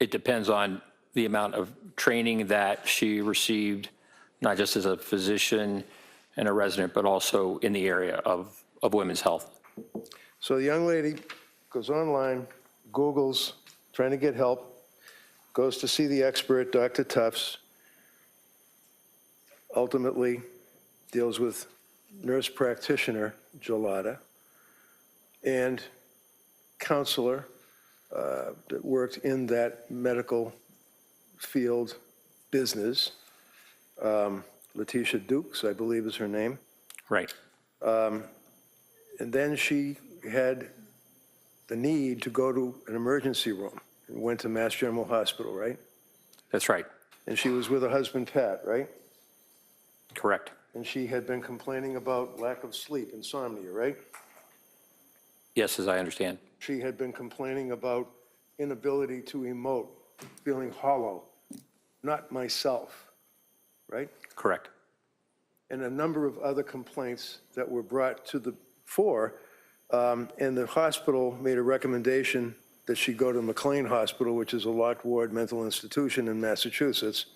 it depends on the amount of training that she received, not just as a physician and a resident, but also in the area of women's health. So the young lady goes online, Googles, trying to get help, goes to see the expert, Dr. Tufts, ultimately deals with nurse practitioner, Gelada, and counselor that worked in that medical field business, Letitia Dukes, I believe is her name. Right. And then she had the need to go to an emergency room and went to Mass General Hospital, right? That's right. And she was with her husband, Pat, right? Correct. And she had been complaining about lack of sleep, insomnia, right? Yes, as I understand. She had been complaining about inability to emote, feeling hollow, not myself, right? Correct. And a number of other complaints that were brought to the fore. And the hospital made a recommendation that she go to McLean Hospital, which is a locked ward mental institution in Massachusetts,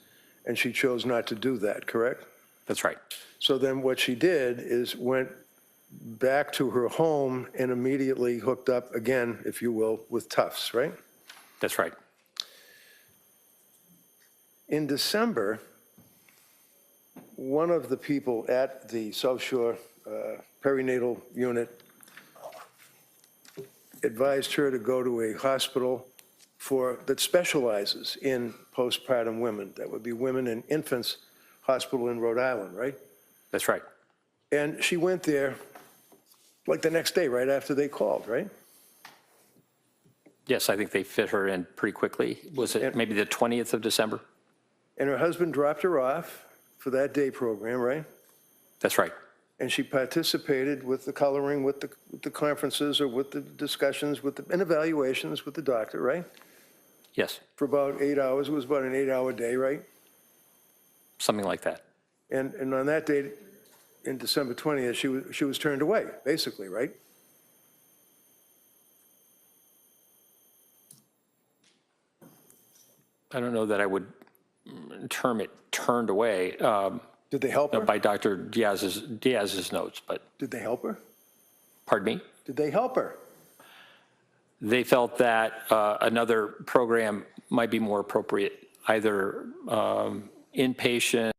and she chose not to do that, correct? That's right. So then what she did is went back to her home and immediately hooked up again, if you will, with Tufts, right? That's right. In December, one of the people at the South Shore perinatal unit advised her to go to a hospital that specializes in postpartum women. That would be Women and Infants Hospital in Rhode Island, right? That's right. And she went there like the next day, right after they called, right? Yes, I think they fit her in pretty quickly. Was it maybe the 20th of December? And her husband dropped her off for that day program, right? That's right. And she participated with the coloring, with the conferences, or with the discussions, and evaluations with the doctor, right? Yes. For about 8 hours. It was about an 8-hour day, right? Something like that. And on that date, in December 20th, she was turned away, basically, right? I don't know that I would term it turned away. Did they help her? By Dr. Diaz's notes, but Did they help her? pardon me? Did they help her? They felt that another program might be more appropriate, either inpatient.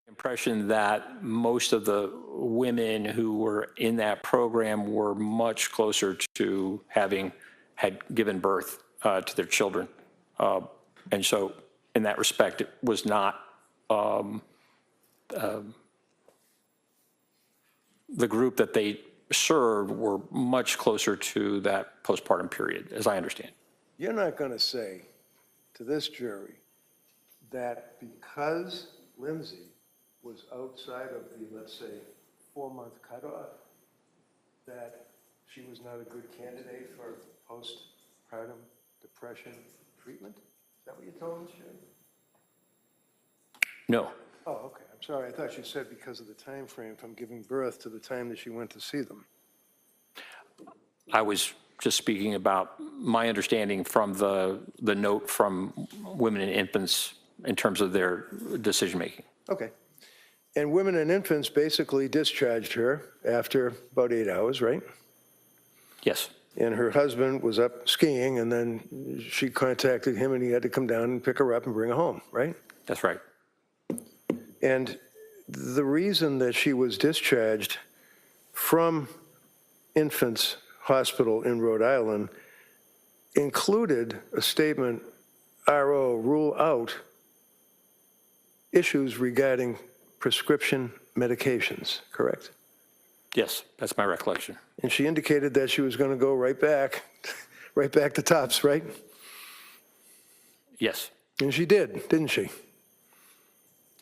Impression that most of the women who were in that program were much closer to had given birth to their children. And so in that respect, it was not the group that they served were much closer to that postpartum period, as I understand. You're not going to say to this jury that because Lindsay was outside of the, let's say, 4-month cutoff, that she was not a good candidate for postpartum depression treatment? Is that what you told us, Jim? No. Oh, okay. I'm sorry. I thought you said because of the time frame from giving birth to the time that she went to see them. I was just speaking about my understanding from the note from Women and Infants in terms of their decision-making. Okay. And Women and Infants basically discharged her after about 8 hours, right? Yes. And her husband was up skiing, and then she contacted him, and he had to come down and pick her up and bring her home, right? That's right. And the reason that she was discharged from Infants Hospital in Rhode Island included a statement, RO, rule out issues regarding prescription medications, correct? Yes, that's my recollection. And she indicated that she was going to go right back, right back to TOPS, right? Yes. And she did, didn't she?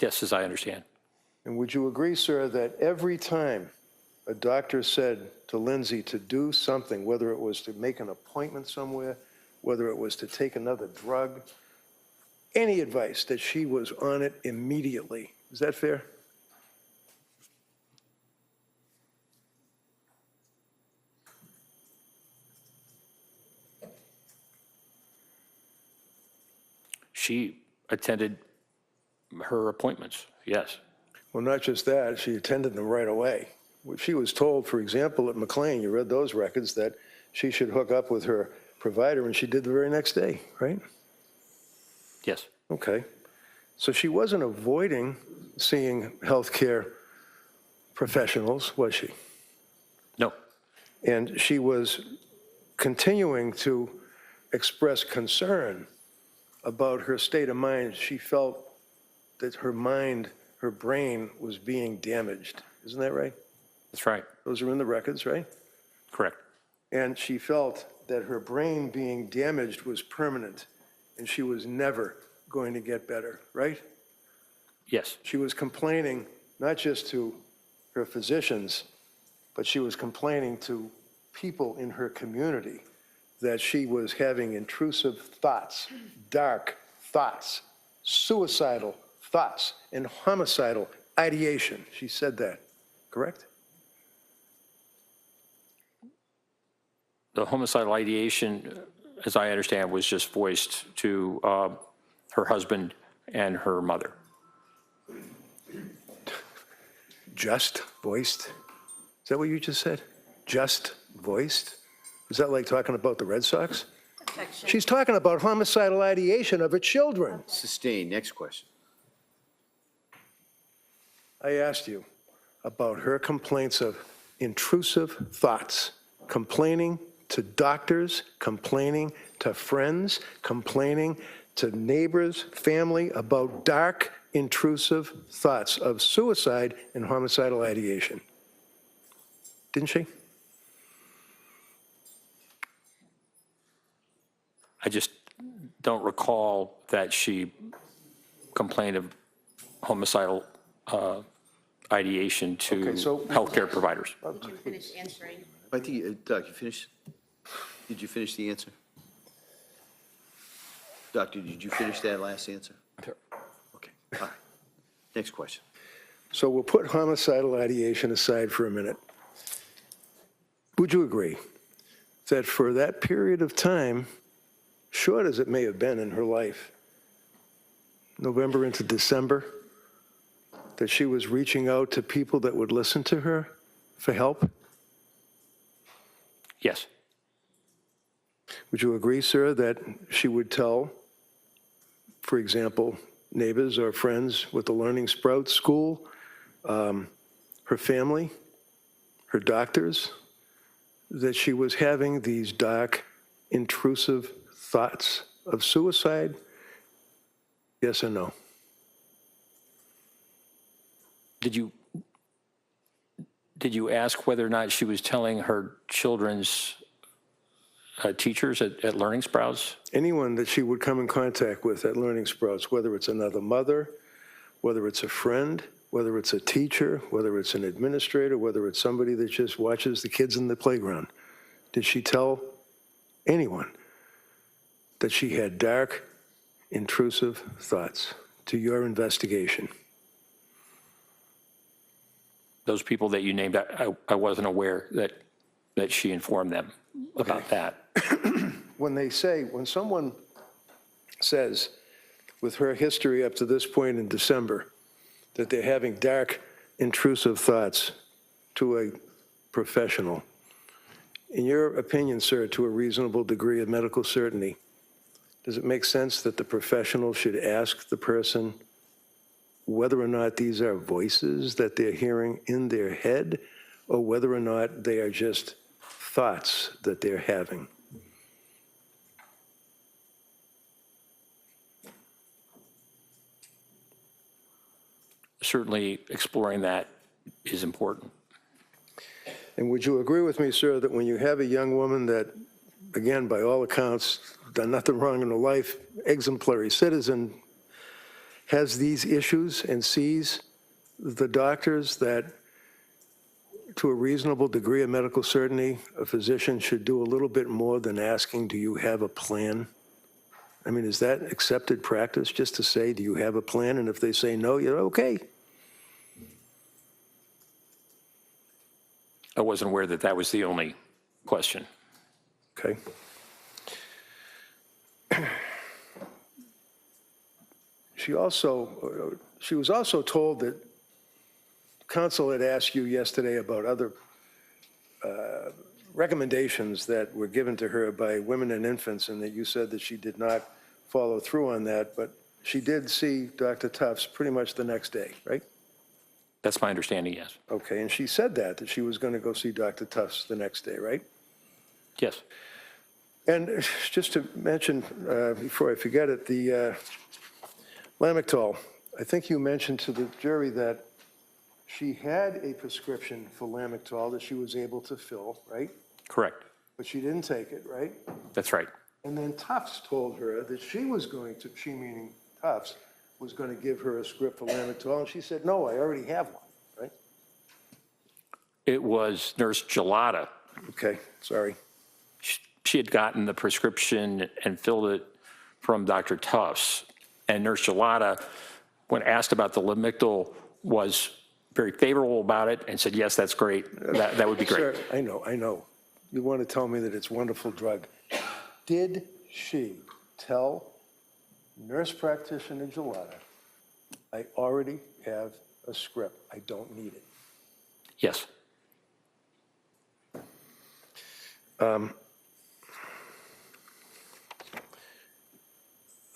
Yes, as I understand. And would you agree, sir, that every time a doctor said to Lindsay to do something, whether it was to make an appointment somewhere, whether it was to take another drug, any advice, that she was on it immediately? Is that fair? She attended her appointments, yes. Well, not just that, she attended them right away. She was told, for example, at McLean, you read those records, that she should hook up with her provider, and she did the very next day, right? Yes. Okay. So she wasn't avoiding seeing healthcare professionals, was she? No. And she was continuing to express concern about her state of mind. She felt that her mind, her brain was being damaged. Isn't that right? That's right. Those are in the records, right? Correct. And she felt that her brain being damaged was permanent, and she was never going to get better, right? Yes. She was complaining not just to her physicians, but she was complaining to people in her community that she was having intrusive thoughts, dark thoughts, suicidal thoughts, and homicidal ideation. She said that, correct? The homicidal ideation, as I understand, was just voiced to her husband and her mother. Just voiced? Is that what you just said? Just voiced? Is that like talking about the Red Sox? Objection. She's talking about homicidal ideation of her children. Sustained. Next question. I asked you about her complaints of intrusive thoughts, complaining to doctors, complaining to friends, complaining to neighbors, family about dark, intrusive thoughts of suicide and homicidal ideation. Didn't she? I just don't recall that she complained of homicidal ideation to Okay, so- healthcare providers. Did you finish answering? I think, Doc, you finished? Did you finish the answer? Doctor, did you finish that last answer? Okay, all right. Next question. So we'll put homicidal ideation aside for a minute. Would you agree that for that period of time, short as it may have been in her life, November into December, that she was reaching out to people that would listen to her for help? Yes. Would you agree, sir, that she would tell, for example, neighbors or friends with the Learning Sprout School, her family, her doctors, that she was having these dark, intrusive thoughts of suicide? Yes or no? Did you ask whether or not she was telling her children's teachers at Learning Sprouts? Anyone that she would come in contact with at Learning Sprouts, whether it's another mother, whether it's a friend, whether it's a teacher, whether it's an administrator, whether it's somebody that just watches the kids in the playground, did she tell anyone that she had dark, intrusive thoughts to your investigation? Those people that you named, I wasn't aware that she informed them about that. When someone says, with her history up to this point in December, that they're having dark, intrusive thoughts to a professional, in your opinion, sir, to a reasonable degree of medical certainty, does it make sense that the professional should ask the person whether or not these are voices that they're hearing in their head, or whether or not they are just thoughts that they're having? certainly exploring that is important. And would you agree with me, sir, that when you have a young woman that, again, by all accounts, done nothing wrong in her life, exemplary citizen, has these issues and sees the doctors that, to a reasonable degree of medical certainty, a physician should do a little bit more than asking, do you have a plan? I mean, is that accepted practice, just to say, do you have a plan? And if they say no, you're okay. I wasn't aware that that was the only question. Okay. She was also told that counsel had asked you yesterday about other recommendations that were given to her by women and infants, and that you said that she did not follow through on that, but she did see Dr. Tufts pretty much the next day, right? That's my understanding, yes. Okay, and she said that she was going to go see Dr. Tufts the next day, right? Yes. And just to mention, before I forget it, the Lamictal, I think you mentioned to the jury that she had a prescription for Lamictal that she was able to fill, right? Correct. But she didn't take it, right? That's right. And then Tufts told her that she was going to, she meaning Tufts, was going to give her a script for Lamictal, and she said, no, I already have one, right? It was Nurse Gelada. Okay, sorry. She had gotten the prescription and filled it from Dr. Tufts. And Nurse Gelada, when asked about the Lamictal, was very favorable about it and said, yes, that's great. That would be great. Sir, I know. You want to tell me that it's a wonderful drug. Did she tell nurse practitioner Gelada, I already have a script, I don't need it? Yes.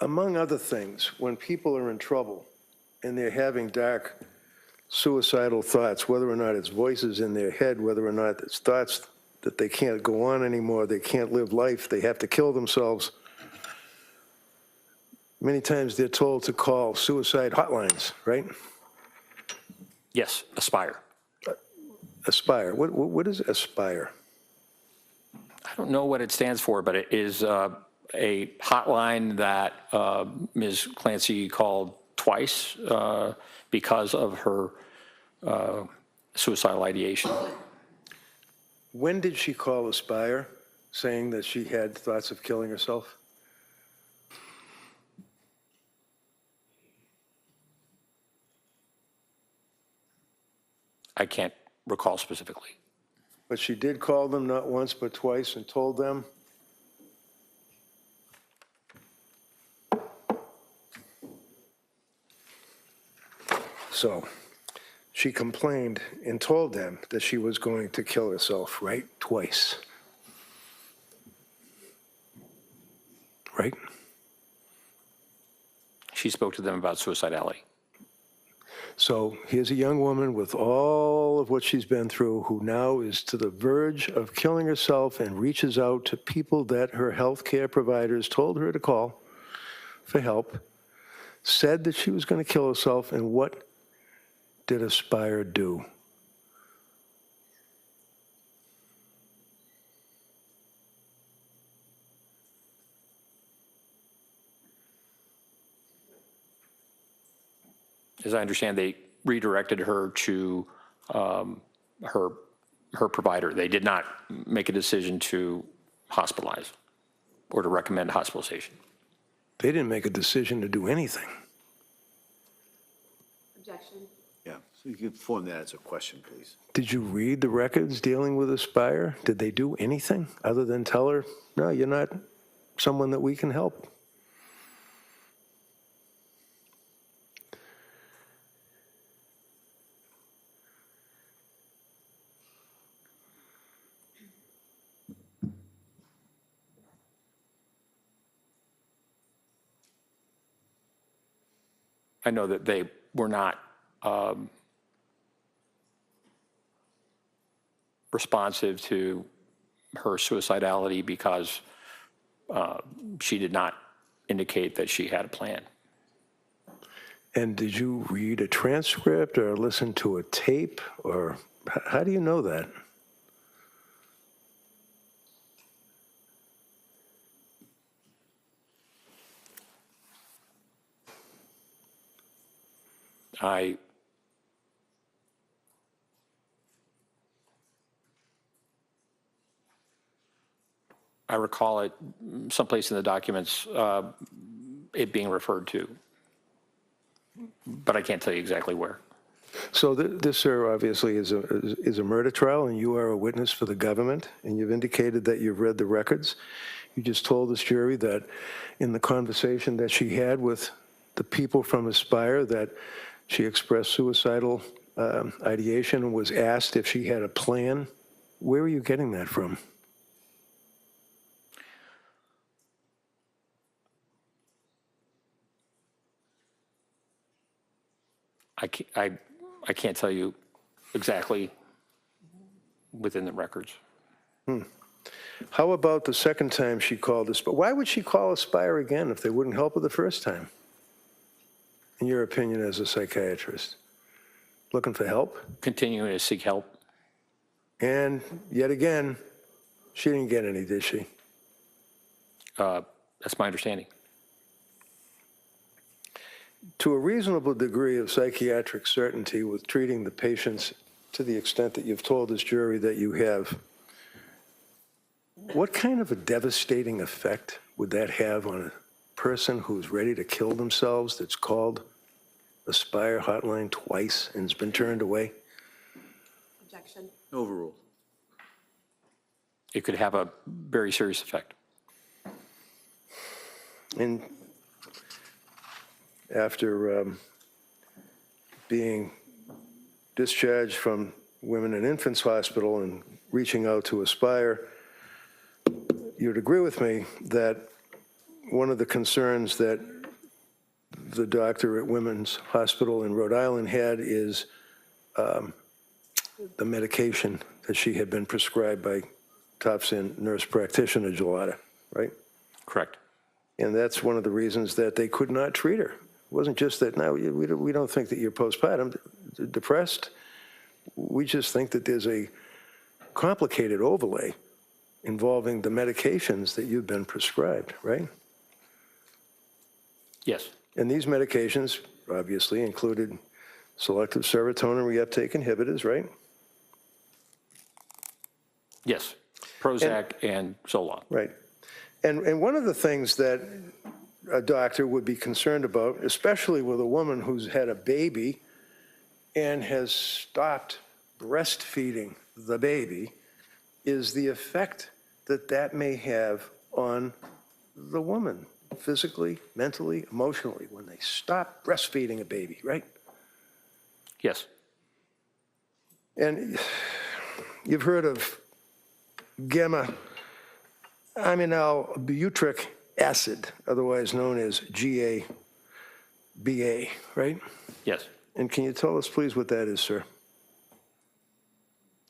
Among other things, when people are in trouble and they're having dark suicidal thoughts, whether or not it's voices in their head, whether or not it's thoughts that they can't go on anymore, they can't live life, they have to kill themselves, many times they're told to call suicide hotlines, right? Yes. Aspire. Aspire. What is Aspire? I don't know what it stands for, but it is a hotline that Ms. Clancy called twice because of her suicidal ideation. When did she call Aspire, saying that she had thoughts of killing herself? I can't recall specifically. But she did call them not once but twice and told them. So she complained and told them that she was going to kill herself, right? Twice. Right? She spoke to them about suicidality. So here's a young woman with all of what she's been through who now is to the verge of killing herself and reaches out to people that her health care providers told her to call for help, said that she was going to kill herself, and what did Aspire do? As I understand, they redirected her to her provider. They did not make a decision to hospitalize or to recommend hospitalization. They didn't make a decision to do anything. Objection. Yeah, so you can form that as a question, please. Did you read the records dealing with Aspire? Did they do anything other than tell her, no, you're not someone that we can help? I know that they were not responsive to her suicidality because she did not indicate that she had a plan. And did you read a transcript or listen to a tape, or how do you know that? I recall it someplace in the documents, it being referred to, but I can't tell you exactly where. So this, sir, obviously is a murder trial, and you are a witness for the government, and you've indicated that you've read the records. You just told this jury that in the conversation that she had with the people from Aspire that she expressed suicidal ideation and was asked if she had a plan. Where are you getting that from? I can't tell you exactly within the records. How about the second time she called Aspire? Why would she call Aspire again if they wouldn't help her the first time? In your opinion as a psychiatrist? Looking for help? Continuing to seek help. And yet again, she didn't get any, did she? That's my understanding. To a reasonable degree of psychiatric certainty with treating the patients to the extent that you've told this jury that you have, what kind of a devastating effect would that have on a person who's ready to kill themselves that's called Aspire hotline twice and has been turned away? Objection. Overruled. It could have a very serious effect. And after being discharged from Women and Infants Hospital and reaching out to Aspire, you'd agree with me that one of the concerns that the doctor at Women's Hospital in Rhode Island had is the medication that she had been prescribed by Topsin nurse practitioner Gelada, right? Correct. And that's one of the reasons that they could not treat her. It wasn't just that, no, we don't think that you're postpartum depressed. We just think that there's a complicated overlay involving the medications that you've been prescribed, right? Yes. And these medications obviously included selective serotonin reuptake inhibitors, right? Yes. Prozac and Zoloft. Right. And one of the things that a doctor would be concerned about, especially with a woman who's had a baby and has stopped breastfeeding the baby, is the effect that that may have on the woman, physically, mentally, emotionally, when they stop breastfeeding a baby, right? Yes. And you've heard of gamma aminobutyric acid, otherwise known as GABA, right? Yes. And can you tell us, please, what that is, sir?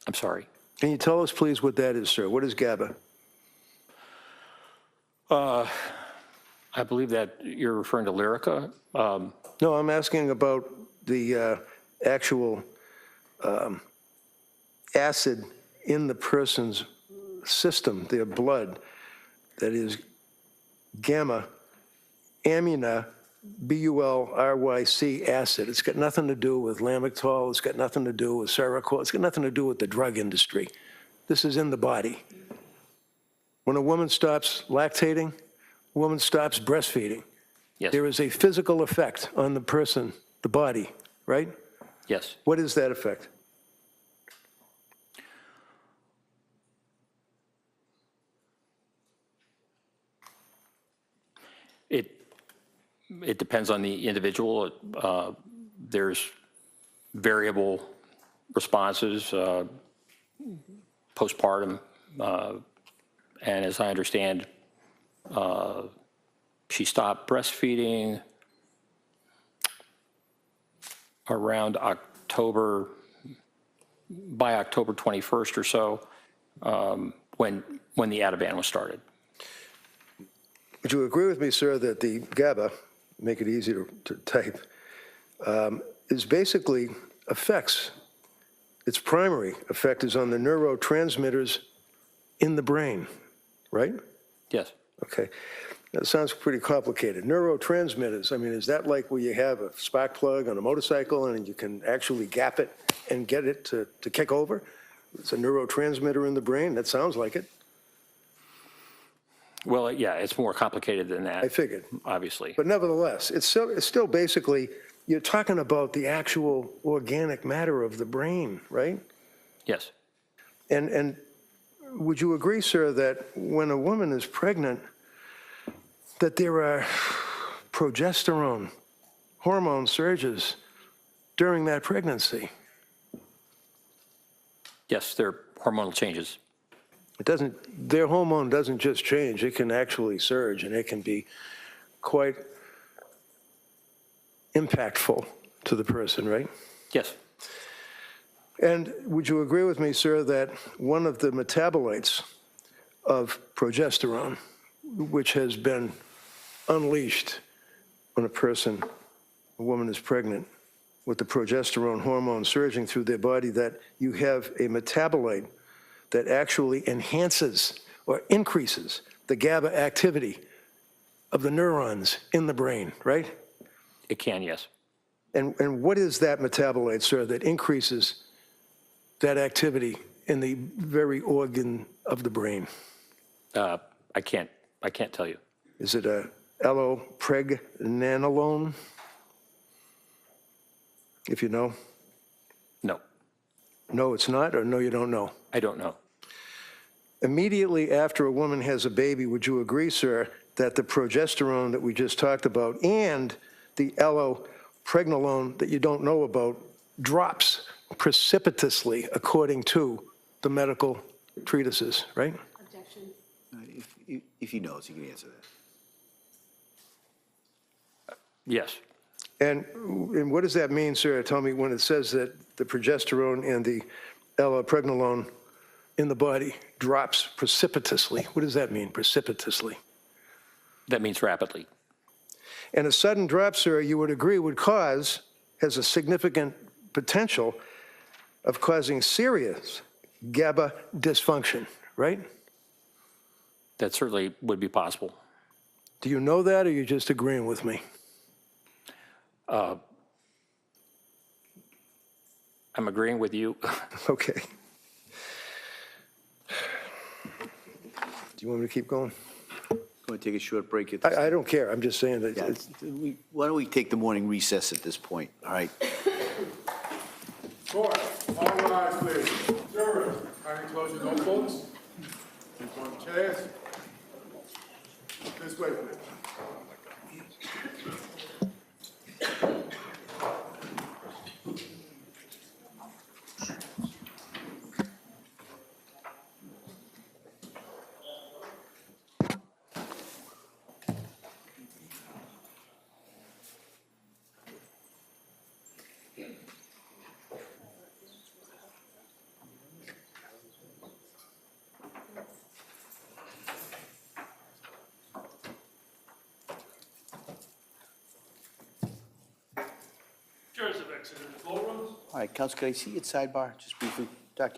I'm sorry. Can you tell us, please, what that is, sir? What is GABA? I believe that you're referring to Lyrica. No, I'm asking about the actual acid in the person's system, their blood, that is gamma amina bulyc acid. It's got nothing to do with lamictal. It's got nothing to do with Seroquel. It's got nothing to do with the drug industry. This is in the body. When a woman stops lactating, a woman stops breastfeeding. Yes. There is a physical effect on the person, the body, right? Yes. What is that effect? It depends on the individual. There's variable responses postpartum, and as I understand, she stopped breastfeeding around October, by October 21st or so, when the Ativan was started. Would you agree with me, sir, that the GABA, make it easy to type, is basically affects, its primary effect is on the neurotransmitters in the brain, right? Yes. Okay. That sounds pretty complicated. Neurotransmitters, I mean, is that like where you have a spark plug on a motorcycle and you can actually gap it and get it to kick over? It's a neurotransmitter in the brain? That sounds like it. Well, yeah, it's more complicated than that. I figured. Obviously. But nevertheless, it's still basically, you're talking about the actual organic matter of the brain, right? Yes. And would you agree, sir, that when a woman is pregnant, that there are progesterone hormone surges during that pregnancy? Yes, there are hormonal changes. Their hormone doesn't just change, it can actually surge, and it can be quite impactful to the person, right? Yes. And would you agree with me, sir, that one of the metabolites of progesterone, which has been unleashed when a woman is pregnant, with the progesterone hormone surging through their body, that you have a metabolite that actually enhances or increases the GABA activity of the neurons in the brain, right? It can, yes. And what is that metabolite, sir, that increases that activity in the very organ of the brain? I can't tell you. Is it a allopregnanolone? If you know? No, No, it's not, or no, you don't know? I don't know. Immediately after a woman has a baby, would you agree, sir, that the progesterone that we just talked about and the allopregnanolone that you don't know about drops precipitously according to the medical treatises, right? Objection. If he knows, he can answer that. Yes. And what does that mean, sir? Tell me, when it says that the progesterone and the allopregnanolone in the body drops precipitously. What does that mean, precipitously? That means rapidly. And a sudden drop, sir, you would agree, has a significant potential of causing serious GABA dysfunction, right? That certainly would be possible. Do you know that, or are you just agreeing with me? I'm agreeing with you. Okay. Do you want me to keep going? Want to take a short break at this? I don't care. I'm just saying that Yeah, it's, why don't we take the morning recess at this point, all right? Court, all rise, please. Jurors, kindly close your notebooks. Keep on the chairs. This way, please. Jurors have exited the courtrooms. All right, Counsel, could I see you at sidebar, just briefly? Doc,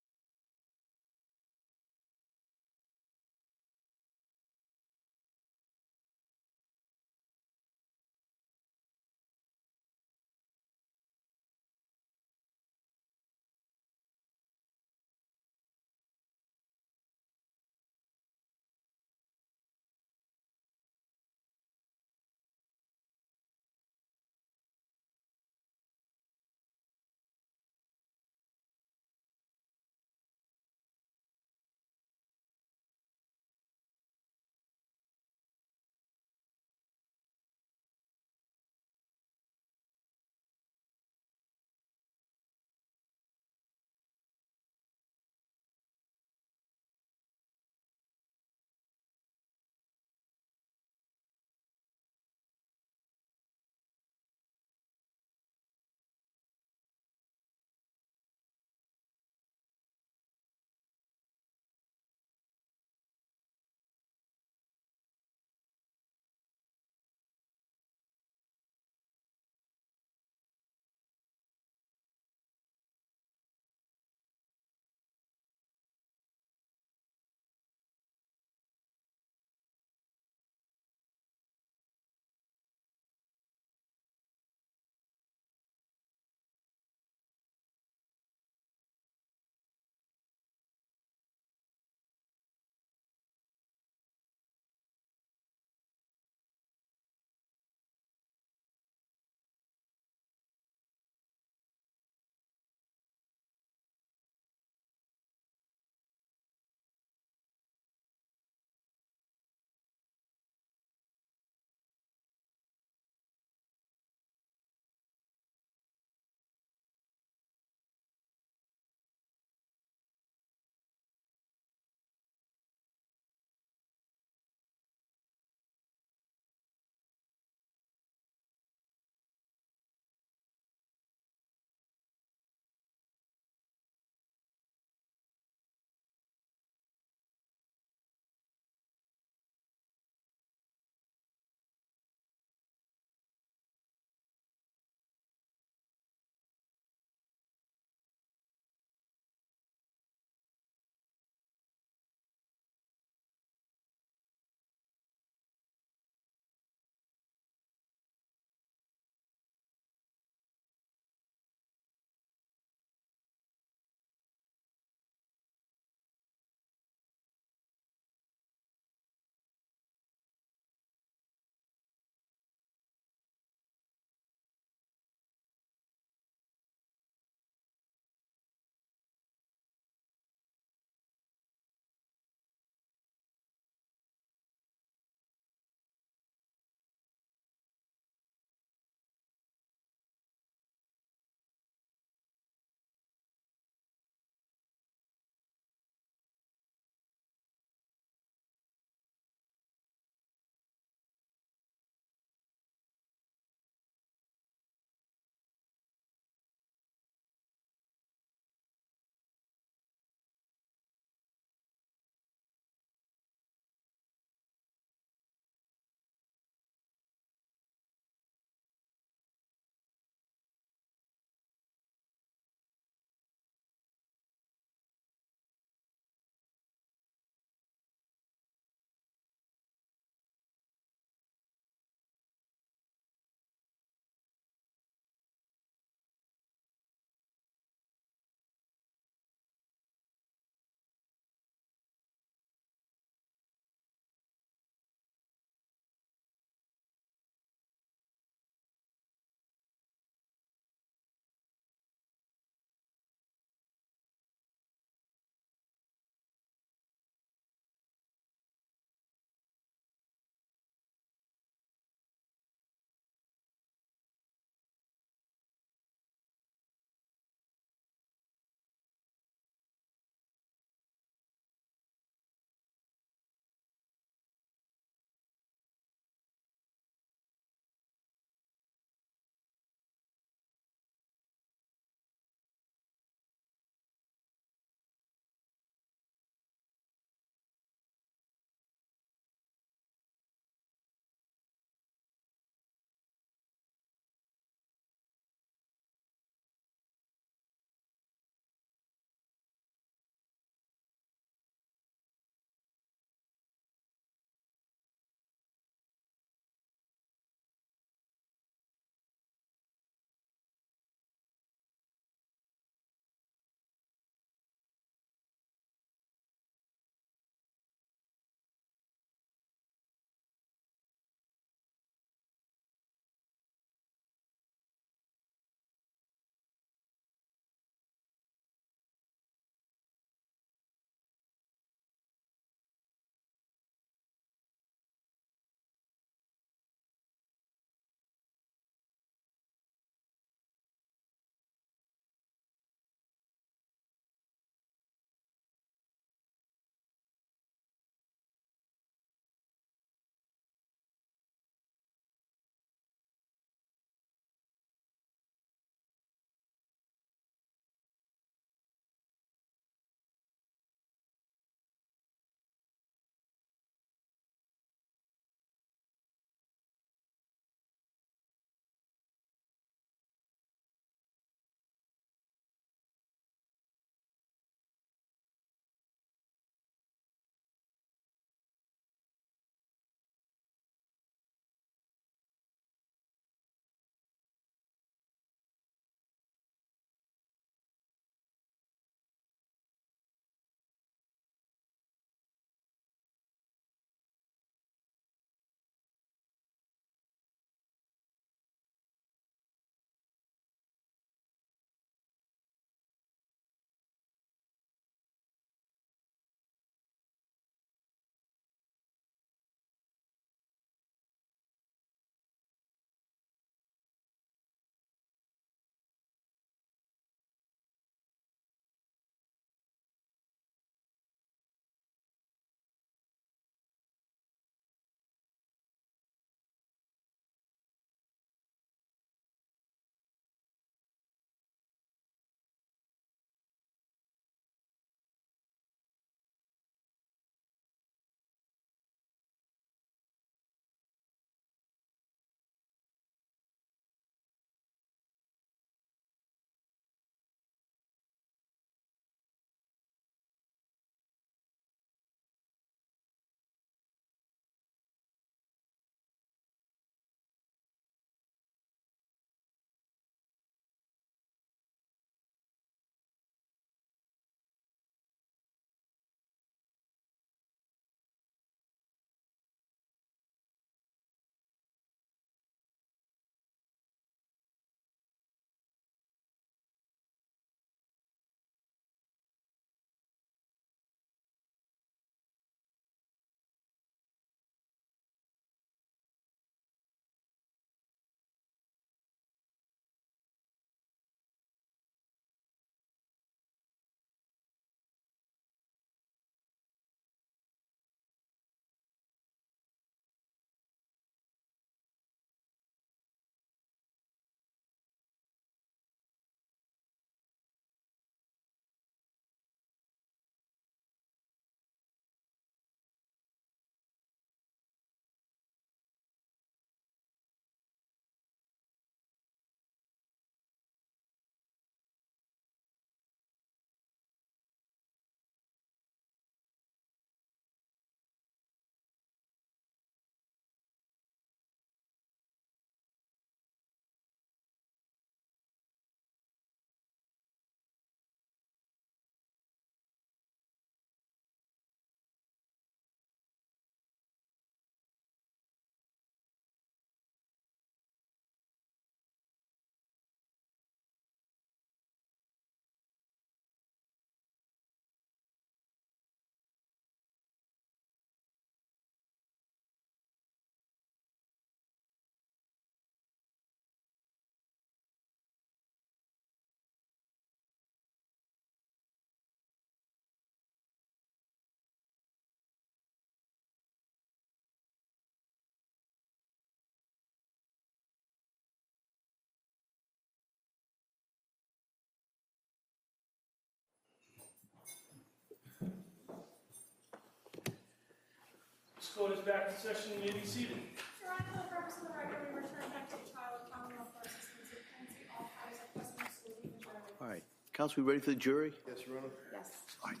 court is back in session. You may be seated. Your Honor, for the purpose of the record, we return back to the trial of Commonwealth versus Lindsay Clancy. All parties are present, so we can adjourn. All right. Counsel, we ready for the jury? Yes, Your Honor? Yes. All right.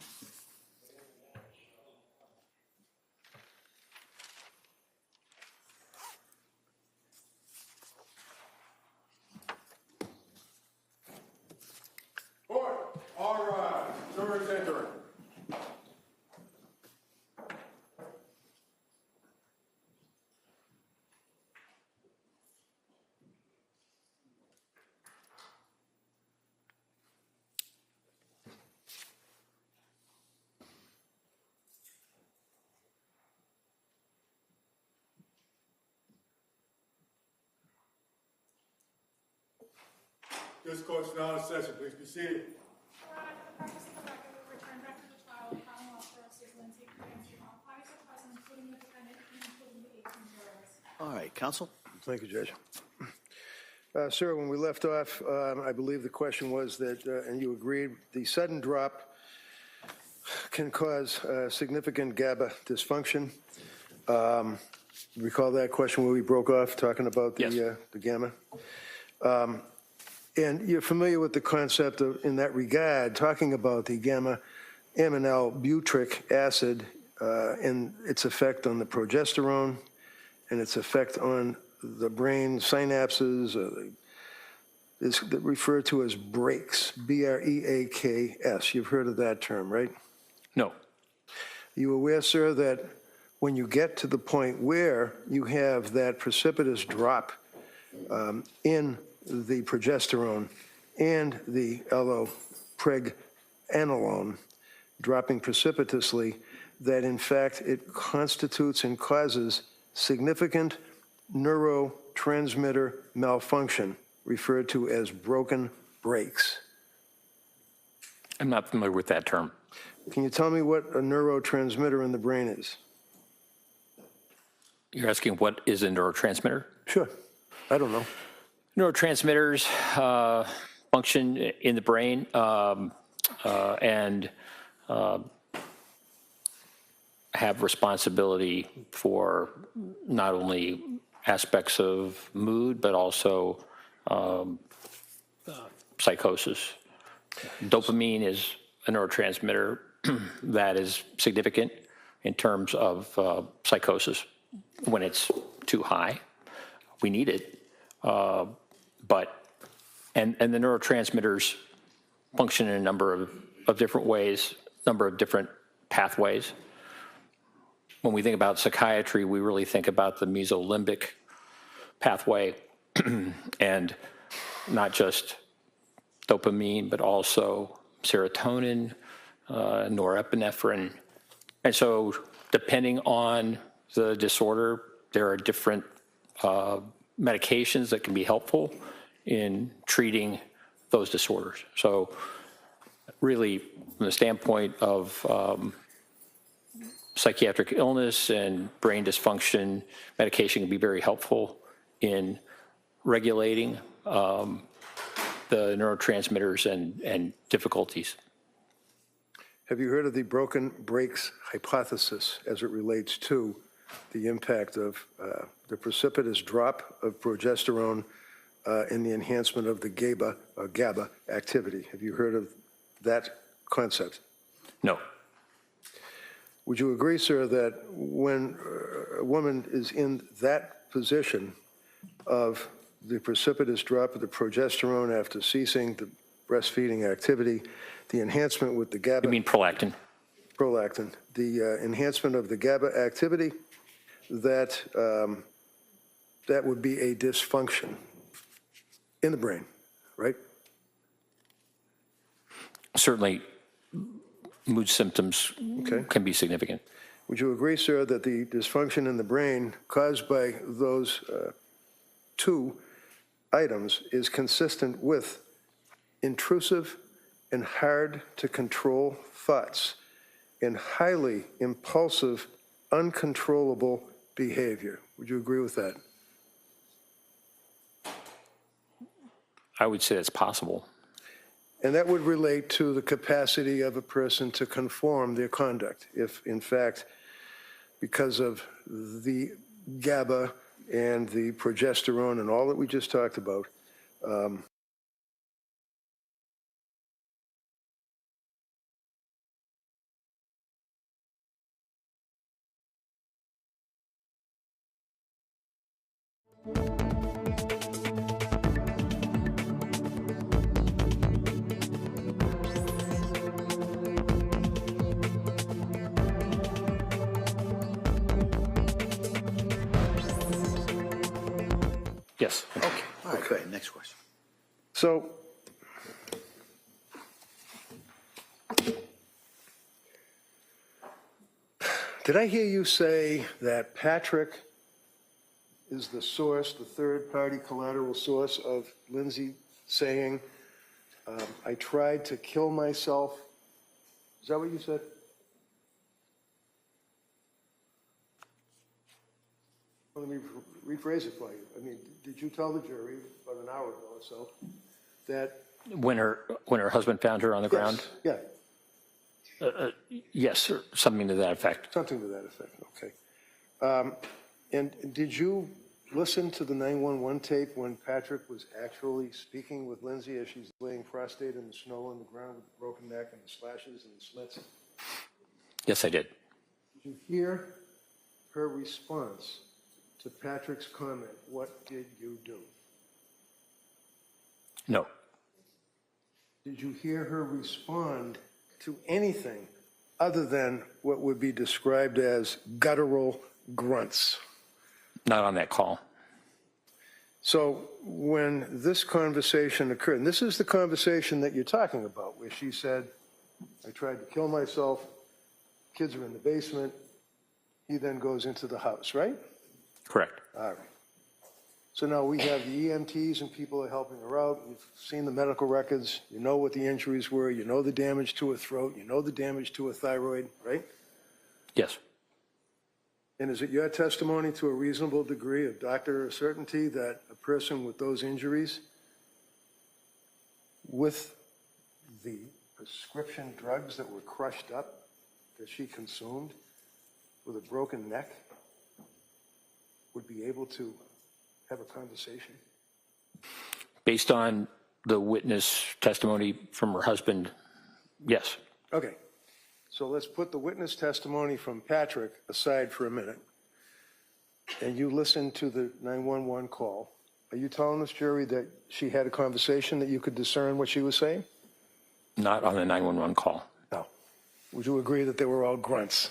Court, all rise. Jurors entering. This court is now in session. Please be seated. Your Honor, for the purpose of the record, we return back to the trial of Commonwealth versus Lindsay Clancy. All parties are present, including the defendant and including the 18 jurors. All right, counsel? Thank you, Judge. Sir, when we left off, I believe the question was that, and you agreed, the sudden drop can cause significant GABA dysfunction. Recall that question where we broke off talking about Yes. the gamma? And you're familiar with the concept of, in that regard, talking about the gamma-aminal butyric acid and its effect on the progesterone and its effect on the brain synapses, is referred to as breaks, B-R-E-A-K-S. You've heard of that term, right? No. You aware, sir, that when you get to the point where you have that precipitous drop in the progesterone and the allopregnanolone dropping precipitously, that in fact it constitutes and causes significant neurotransmitter malfunction, referred to as broken brakes. I'm not familiar with that term. Can you tell me what a neurotransmitter in the brain is? You're asking what is a neurotransmitter? Sure. I don't know. Neurotransmitters function in the brain and have responsibility for not only aspects of mood, but also psychosis. Dopamine is a neurotransmitter that is significant in terms of psychosis when it's too high. We need it. And the neurotransmitters function in a number of different ways, number of different pathways. When we think about psychiatry, we really think about the mesolimbic pathway and not just dopamine, but also serotonin, norepinephrine. And so depending on the disorder, there are different medications that can be helpful in treating those disorders. So really, from the standpoint of psychiatric illness and brain dysfunction, medication can be very helpful in regulating the neurotransmitters and difficulties. Have you heard of the broken brakes hypothesis as it relates to the impact of the precipitous drop of progesterone and the enhancement of the GABA activity? Have you heard of that concept? No. Would you agree, sir, that when a woman is in that position of the precipitous drop of the progesterone after ceasing the breastfeeding activity, the enhancement with the GABA... You mean prolactin? Prolactin, the enhancement of the GABA activity, that that would be a dysfunction in the brain, right? Certainly, mood symptoms can be significant. Would you agree, sir, that the dysfunction in the brain caused by those two items is consistent with intrusive and hard to control thoughts and highly impulsive, uncontrollable behavior? Would you agree with that? I would say it's possible. And that would relate to the capacity of a person to conform their conduct. If, in fact, because of the GABA and the progesterone and all that we just talked about. Yes. Okay, all right, go ahead, next question. So, did I hear you say that Patrick is the source, the third-party collateral source of Lindsay saying, I tried to kill myself? Is that what you said? Let me rephrase it for you. I mean, did you tell the jury about an hour ago or so that? When her husband found her on the ground? Yeah, Yes, or something to that effect. something to that effect, okay. And did you listen to the 911 tape when Patrick was actually speaking with Lindsay as she's laying prostrate in the snow on the ground with the broken neck and the slashes and the slits? Yes, I did. Did you hear her response to Patrick's comment, what did you do? No. Did you hear her respond to anything other than what would be described as guttural grunts? Not on that call. So when this conversation occurred, and this is the conversation that you're talking about, where she said, I tried to kill myself, kids are in the basement, he then goes into the house, right? Correct. All right. So now we have the EMTs and people are helping her out. You've seen the medical records. You know what the injuries were. You know the damage to her throat. You know the damage to her thyroid, right? Yes. And is it your testimony to a reasonable degree of doctor certainty that a person with those injuries, with the prescription drugs that were crushed up, that she consumed, with a broken neck, would be able to have a conversation? Based on the witness testimony from her husband, yes. Okay. So let's put the witness testimony from Patrick aside for a minute. And you listen to the 911 call. Are you telling this jury that she had a conversation that you could discern what she was saying? Not on the 911 call. No. Would you agree that they were all grunts?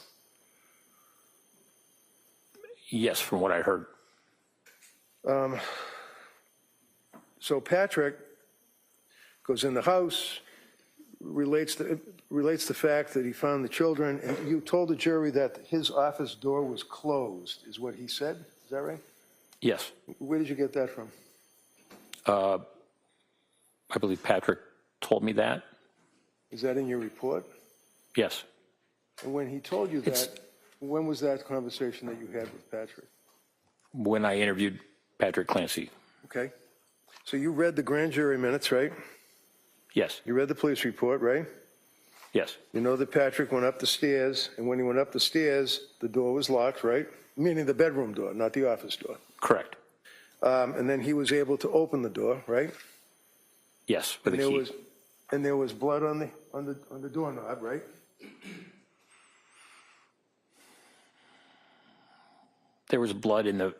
Yes, from what I heard. So Patrick goes in the house, relates the fact that he found the children, and you told the jury that his office door was closed, is what he said. Is that right? Yes. Where did you get that from? I believe Patrick told me that. Is that in your report? Yes. And when he told you that, when was that conversation that you had with Patrick? When I interviewed Patrick Clancy. Okay. So you read the grand jury minutes, right? Yes. You read the police report, right? Yes. You know that Patrick went up the stairs, and when he went up the stairs, the door was locked, right? Meaning the bedroom door, not the office door. Correct. And then he was able to open the door, right? Yes, with a key. And there was blood on the doorknob, right? There was blood in the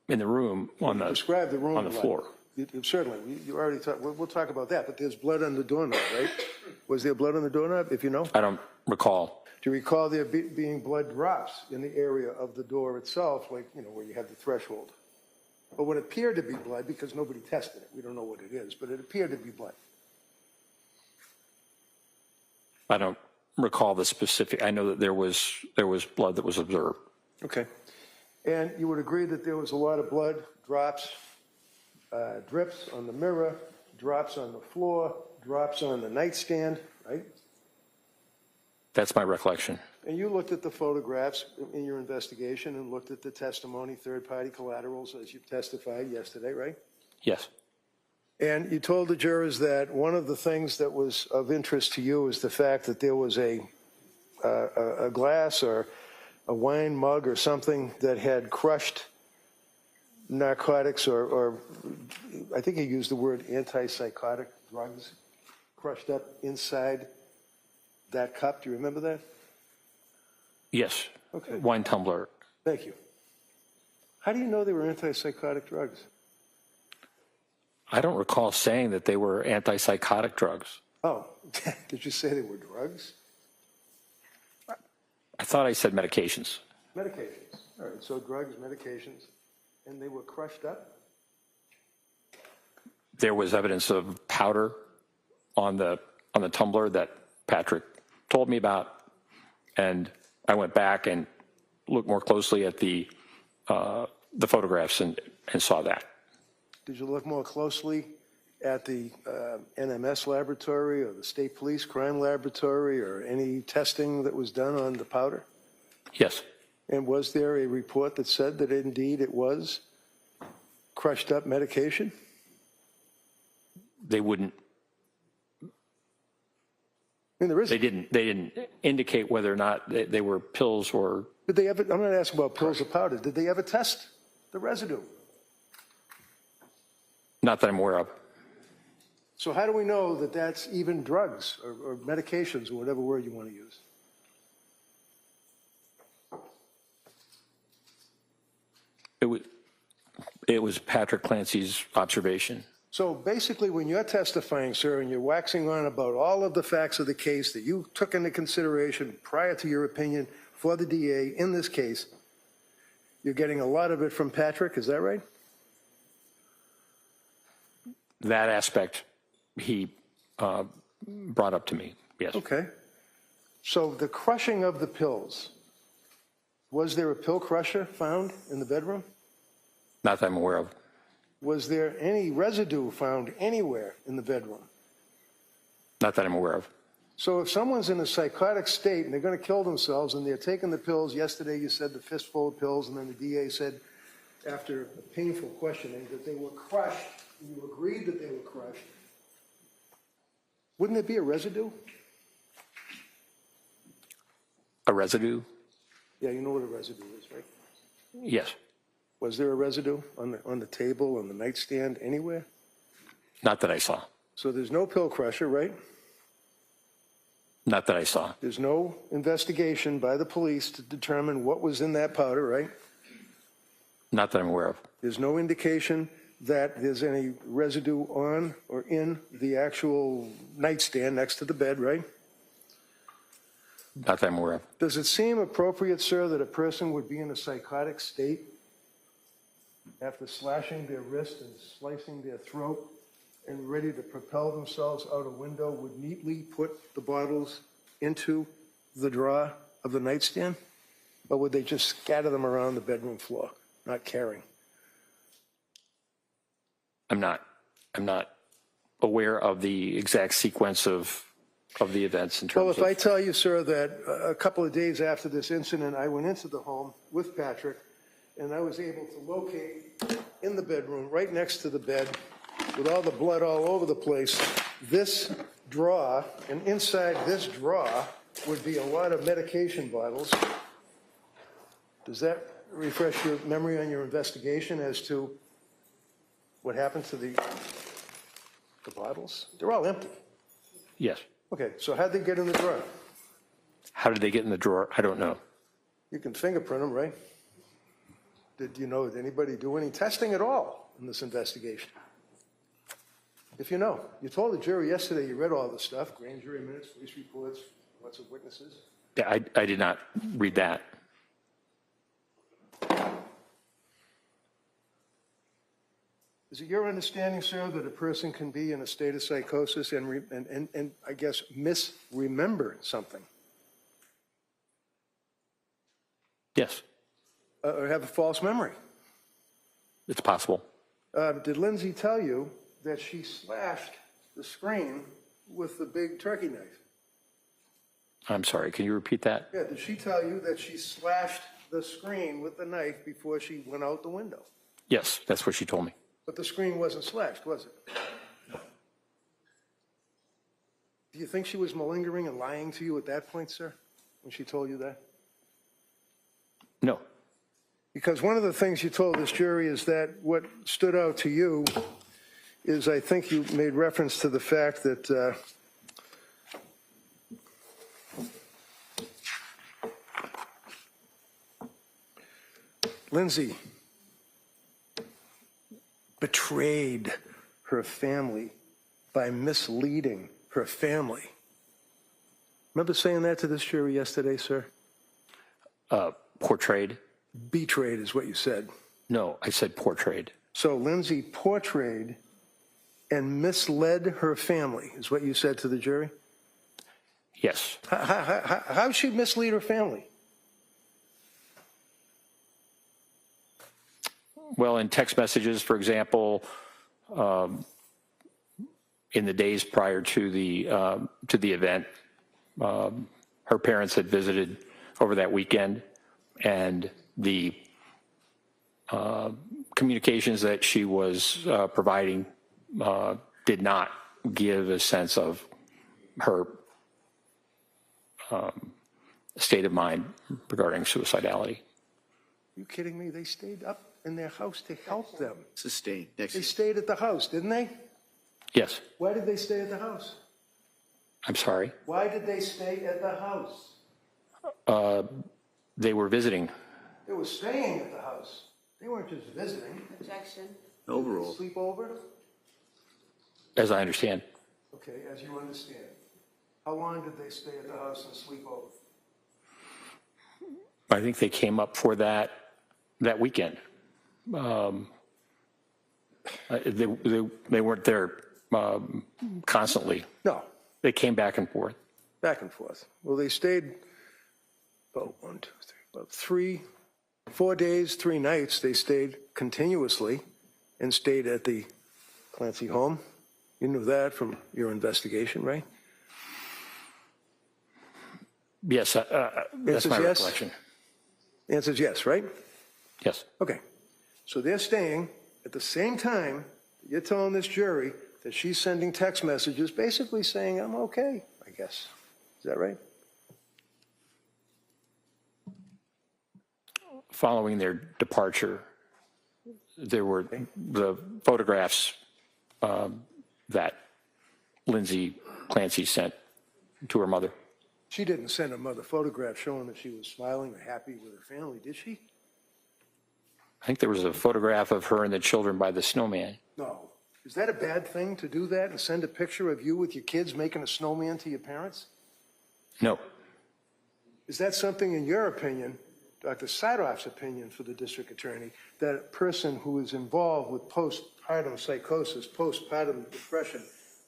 room on the Describe the room on the blood. floor. Certainly, you already talked. We'll talk about that. But there's blood on the doorknob, right? Was there blood on the doorknob? If you know, I don't recall. do you recall there being blood drops in the area of the door itself, like where you have the threshold? But what appeared to be blood, because nobody tested it, we don't know what it is, but it appeared to be blood. I don't recall the specific. I know that there was blood that was observed. Okay. And you would agree that there was a lot of blood drops, drips on the mirror, drops on the floor, drops on the nightstand, right? That's my recollection. And you looked at the photographs in your investigation and looked at the testimony, third-party collaterals, as you testified yesterday, right? Yes. And you told the jurors that one of the things that was of interest to you is the fact that there was a glass or a wine mug or something that had crushed narcotics or I think he used the word antipsychotic drugs, crushed up inside that cup. Do you remember that? Yes. Okay. Wine tumbler. Thank you. How do you know they were antipsychotic drugs? I don't recall saying that they were antipsychotic drugs. Oh, did you say they were drugs? I thought I said medications. Medications. All right, so drugs, medications, and they were crushed up? There was evidence of powder on the tumbler that Patrick told me about, and I went back and looked more closely at the photographs and saw that. Did you look more closely at the NMS laboratory or the state police crime laboratory or any testing that was done on the powder? Yes. And was there a report that said that indeed it was crushed up medication? They wouldn't. I mean, there is. They didn't indicate whether or not they were pills or. Did they ever? I'm not asking about pills or powder. Did they ever test the residue? Not that I'm aware of. So how do we know that that's even drugs or medications or whatever word you want to use? It was Patrick Clancy's observation. So basically, when you're testifying, sir, and you're waxing on about all of the facts of the case that you took into consideration prior to your opinion for the DA in this case, you're getting a lot of it from Patrick, is that right? That aspect he brought up to me, yes. Okay. So the crushing of the pills, was there a pill crusher found in the bedroom? Not that I'm aware of. Was there any residue found anywhere in the bedroom? Not that I'm aware of. So if someone's in a psychotic state and they're going to kill themselves and they're taking the pills, yesterday you said the fistful of pills, and then the DA said, after a painful questioning, that they were crushed, and you agreed that they were crushed, wouldn't there be a residue? A residue? Yeah, you know what a residue is, right? Yes. Was there a residue on the table, on the nightstand, anywhere? Not that I saw. So there's no pill crusher, right? Not that I saw. There's no investigation by the police to determine what was in that powder, right? Not that I'm aware of. There's no indication that there's any residue on or in the actual nightstand next to the bed, right? Not that I'm aware of. Does it seem appropriate, sir, that a person would be in a psychotic state after slashing their wrist and slicing their throat and ready to propel themselves out a window would neatly put the bottles into the drawer of the nightstand? Or would they just scatter them around the bedroom floor, not caring? I'm not aware of the exact sequence of the events in terms Well, of. if I tell you, sir, that a couple of days after this incident, I went into the home with Patrick, and I was able to locate in the bedroom, right next to the bed, with all the blood all over the place, this drawer, and inside this drawer would be a lot of medication bottles. Does that refresh your memory on your investigation as to what happened to the bottles? They're all empty. Yes. Okay, so how'd they get in the drawer? How did they get in the drawer? I don't know. You can fingerprint them, right? Did anybody do any testing at all in this investigation? If you know, you told the jury yesterday you read all the stuff, grand jury minutes, police reports, lots of witnesses. Yeah, I did not read that. Is it your understanding, sir, that a person can be in a state of psychosis and I guess misremember something? Yes, Or have a false memory? it's possible. Did Lindsay tell you that she slashed the screen with the big turkey knife? I'm sorry, can you repeat that? Yeah, did she tell you that she slashed the screen with the knife before she went out the window? Yes, that's what she told me. But the screen wasn't slashed, was it? Do you think she was malingering and lying to you at that point, sir, when she told you that? No. Because one of the things you told this jury is that what stood out to you is, I think you made reference to the fact that Lindsay betrayed her family by misleading her family. Remember saying that to this jury yesterday, sir? Portrayed? Betrayed is what you said. No, I said portrayed. So Lindsay portrayed and misled her family, is what you said to the jury? Yes. How'd she mislead her family? Well, in text messages, for example, in the days prior to the event, her parents had visited over that weekend, and the communications that she was providing did not give a sense of her state of mind regarding suicidality. Are you kidding me? They stayed up in their house to help them. Sustained. Next. They stayed at the house, didn't they? Yes. Why did they stay at the house? I'm sorry. Why did they stay at the house? They were visiting. They were staying at the house. They weren't just visiting. Objection. Overall. Sleep over? As I understand. Okay, as you understand. How long did they stay at the house and sleep over? I think they came up for that weekend. They weren't there constantly. No, They came back and forth. back and forth. Well, they stayed about 4 days, 3 nights. They stayed continuously and stayed at the Clancy home. You knew that from your investigation, right? Yes, that's Answer's my yes? recollection. The answer is yes, right? Yes. Okay. So they're staying at the same time you're telling this jury that she's sending text messages basically saying, I'm okay, I guess. Is that right? Following their departure, there were the photographs that Lindsay Clancy sent to her mother. She didn't send her mother photographs showing that she was smiling or happy with her family, did she? I think there was a photograph of her and the children by the snowman. No. Is that a bad thing to do that and send a picture of you with your kids making a snowman to your parents? No. Is that something, in your opinion, Dr. Sadoff's opinion for the district attorney, that a person who is involved with postpartum psychosis, postpartum depression,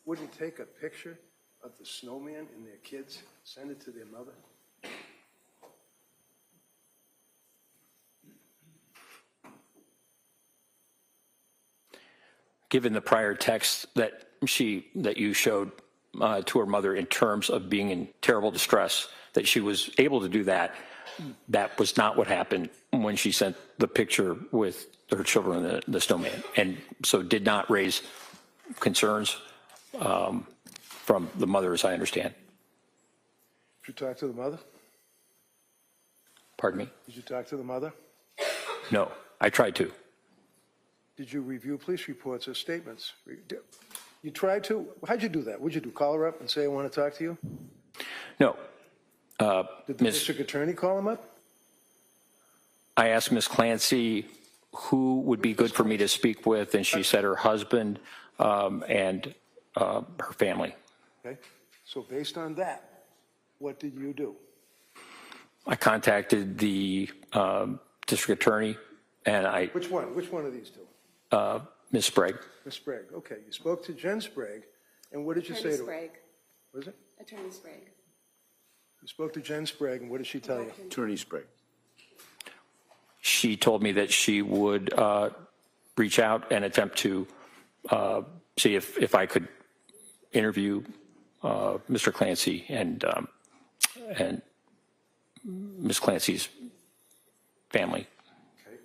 wouldn't take a picture of the snowman and their kids, send it to their mother? Given the prior text that you showed to her mother in terms of being in terrible distress, that she was able to do that, that was not what happened when she sent the picture with her children and the snowman, and so did not raise concerns from the mother, as I understand. Did you talk to the mother? Pardon me? Did you talk to the mother? No, I tried to. Did you review police reports or statements? You tried to? How'd you do that? What'd you do, call her up and say, I want to talk to you? No. Did the district attorney call him up? I asked Ms. Clancy who would be good for me to speak with, and she said her husband and her family. Okay, so based on that, what did you do? I contacted the district attorney, and I, Which one of these two? Ms. Sprague. Ms. Sprague, okay, you spoke to Jen Sprague, and what did you say Attorney to her? Sprague. Was it? Attorney Sprague. You spoke to Jen Sprague, and what did she tell you? Attorney Sprague. She told me that she would reach out and attempt to see if I could interview Mr. Clancy and Ms. Clancy's family. Okay,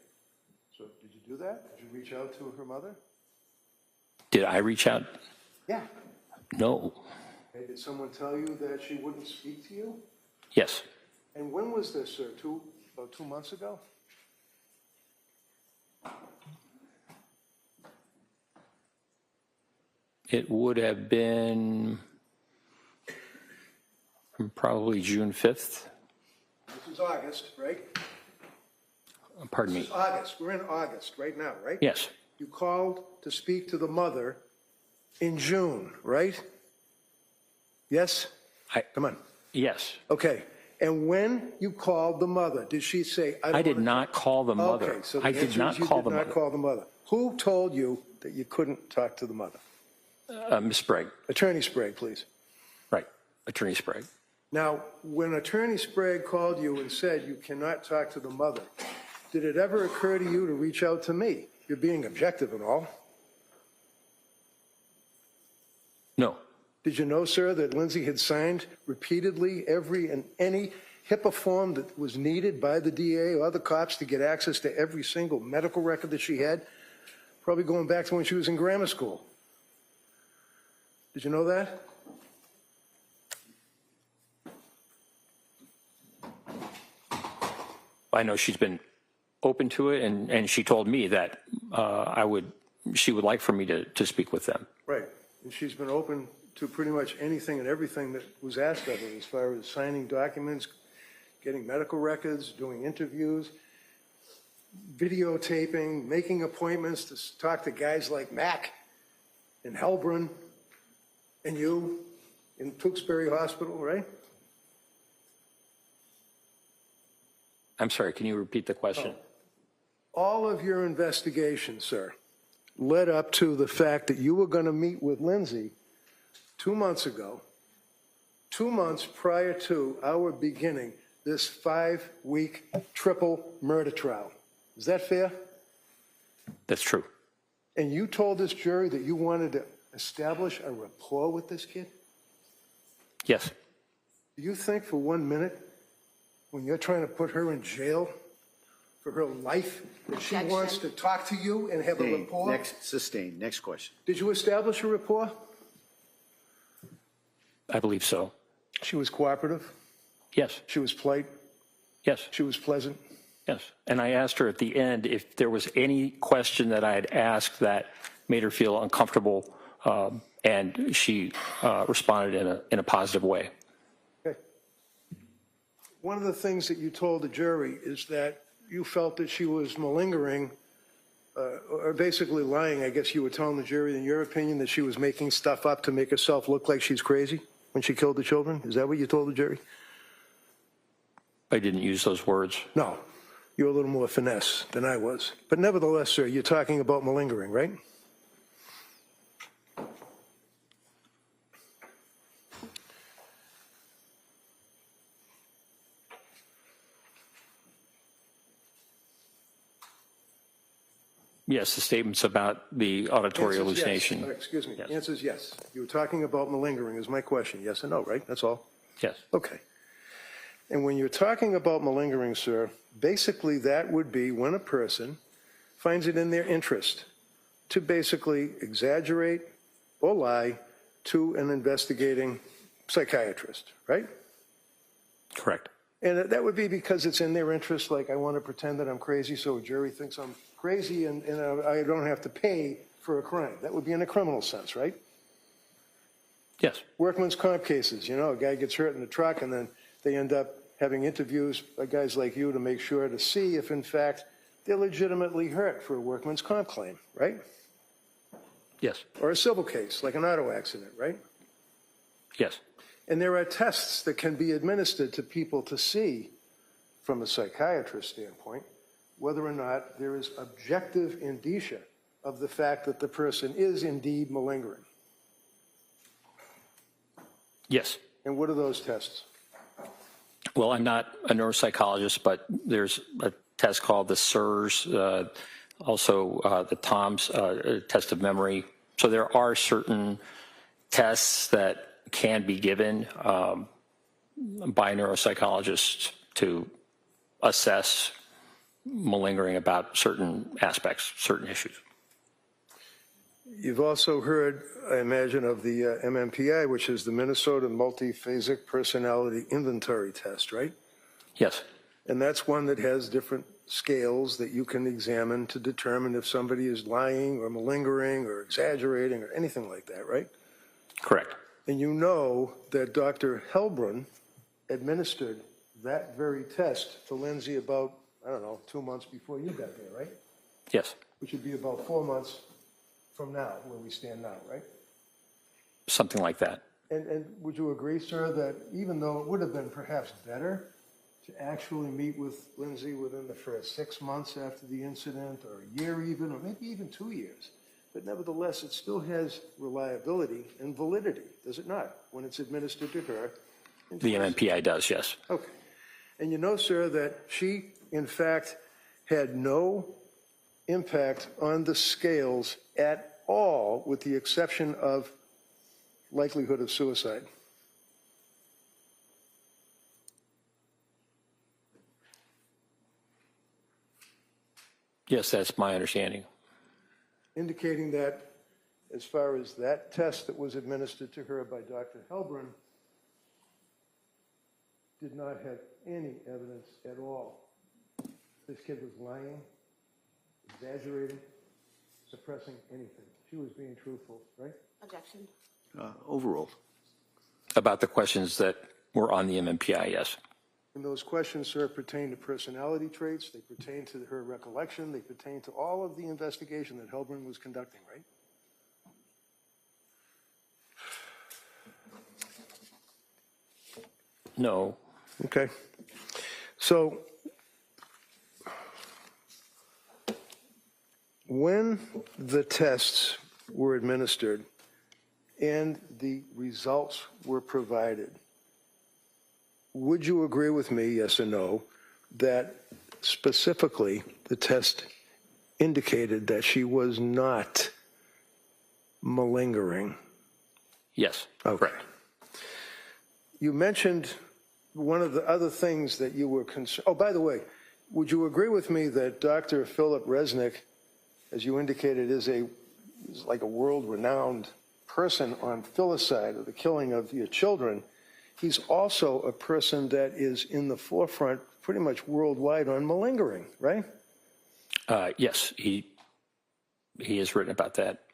so did you do that? Did you reach out to her mother? Did I reach out? Yeah. No. Okay, did someone tell you that she wouldn't speak to you? Yes. And when was this, sir? About 2 months ago? It would have been probably June 5th. This is August, right? Pardon This me. is August. We're in August right now, right? Yes, You called to speak to the mother in June, right? Yes? Come on. yes. Okay. And when you called the mother, did she say, I did wanna-" not call the mother. Okay, so the I did answer not is you call did the not mother. call the mother. Who told you that you couldn't talk to the mother? Ms. Sprague, Attorney Sprague, please. right, Attorney Sprague. Now, when Attorney Sprague called you and said you cannot talk to the mother, did it ever occur to you to reach out to me? You're being objective and all. No, Did you know, sir, that Lindsay had signed repeatedly every and any HIPAA form that was needed by the DA or the cops to get access to every single medical record that she had? Probably going back to when she was in grammar school. Did you know that? I know she's been open to it, and she told me that she would like for me to speak with them. Right. And she's been open to pretty much anything and everything that was asked of her as far as signing documents, getting medical records, doing interviews, videotaping, making appointments to talk to guys like Mac and Helbrun and you in Duxbury Hospital, right? I'm sorry, can you repeat the question? All of your investigation, sir, led up to the fact that you were going to meet with Lindsay 2 months ago, 2 months prior to our beginning this 5-week triple murder trial. Is that fair? That's true. And you told this jury that you wanted to establish a rapport with this kid? Yes, Do you think for 1 minute, when you're trying to put her in jail for her life, that she Objection. wants to talk to you and have a Sustained. rapport? Sustained. Next question. Did you establish a rapport? I believe so. She was cooperative. Yes, She was polite. yes, She was pleasant. yes. And I asked her at the end if there was any question that I had asked that made her feel uncomfortable, and she responded in a positive way. Okay. One of the things that you told the jury is that you felt that she was malingering, or basically lying. I guess you were telling the jury, in your opinion, that she was making stuff up to make herself look like she's crazy when she killed the children. Is that what you told the jury? I didn't use those words. No. You're a little more finesse than I was. But nevertheless, sir, you're talking about malingering, right? Yes, the statements about the auditory Answer is hallucination. yes. Excuse me. Yes. The answer is yes. You were talking about malingering is my question. Yes or no, right? That's all? Yes, Okay. And when you're talking about malingering, sir, basically that would be when a person finds it in their interest to basically exaggerate or lie to an investigating psychiatrist, right? correct. And that would be because it's in their interest, like I want to pretend that I'm crazy so a jury thinks I'm crazy and I don't have to pay for a crime. That would be in a criminal sense, right? Yes, Workman's comp cases, a guy gets hurt in the truck and then they end up having interviews by guys like you to make sure to see if in fact they're legitimately hurt for a workman's comp claim, right? yes, Or a civil case, like an auto accident, right? yes, And there are tests that can be administered to people to see, from a psychiatrist standpoint, whether or not there is objective indicia of the fact that the person is indeed malingering. yes. And what are those tests? Well, I'm not a neuropsychologist, but there's a test called the SIRS, also the TOMS test of memory. So there are certain tests that can be given by neuropsychologists to assess malingering about certain aspects, certain issues. You've also heard, I imagine, of the MMPI, which is the Minnesota Multiphasic Personality Inventory Test, right? Yes, And that's one that has different scales that you can examine to determine if somebody is lying or malingering or exaggerating or anything like that, right? Correct. And you know that Dr. Helbrun administered that very test to Lindsay about, I don't know, 2 months before you got there, right? Yes. Which would be about 4 months from now, where we stand now, right? Something like that. And would you agree, sir, that even though it would have been perhaps better to actually meet with Lindsay within the first 6 months after the incident, or a year even, or maybe even 2 years, but nevertheless, it still has reliability and validity, does it not, when it's administered to her? The MMPI does, yes. Okay. And you know, sir, that she, in fact, had no impact on the scales at all, with the exception of likelihood of suicide. Yes, that's my understanding. Indicating that, as far as that test that was administered to her by Dr. Helbrun, did not have any evidence at all. This kid was lying, exaggerating, suppressing anything. She was being truthful, right? Objection. Overruled. About the questions that were on the MMPI, yes. And those questions, sir, pertain to personality traits, they pertain to her recollection, they pertain to all of the investigation that Helbrun was conducting, right? No. Okay. So when the tests were administered and the results were provided, would you agree with me, yes or no, that specifically the test indicated that she was not malingering? Yes. Okay. You mentioned one of the other things that you were concerned, oh, by the way, would you agree with me that Dr. Philip Resnick, as you indicated, is like a world-renowned person on filicide, or the killing of your children? He's also a person that is in the forefront pretty much worldwide on malingering, right? Yes, he has written about that.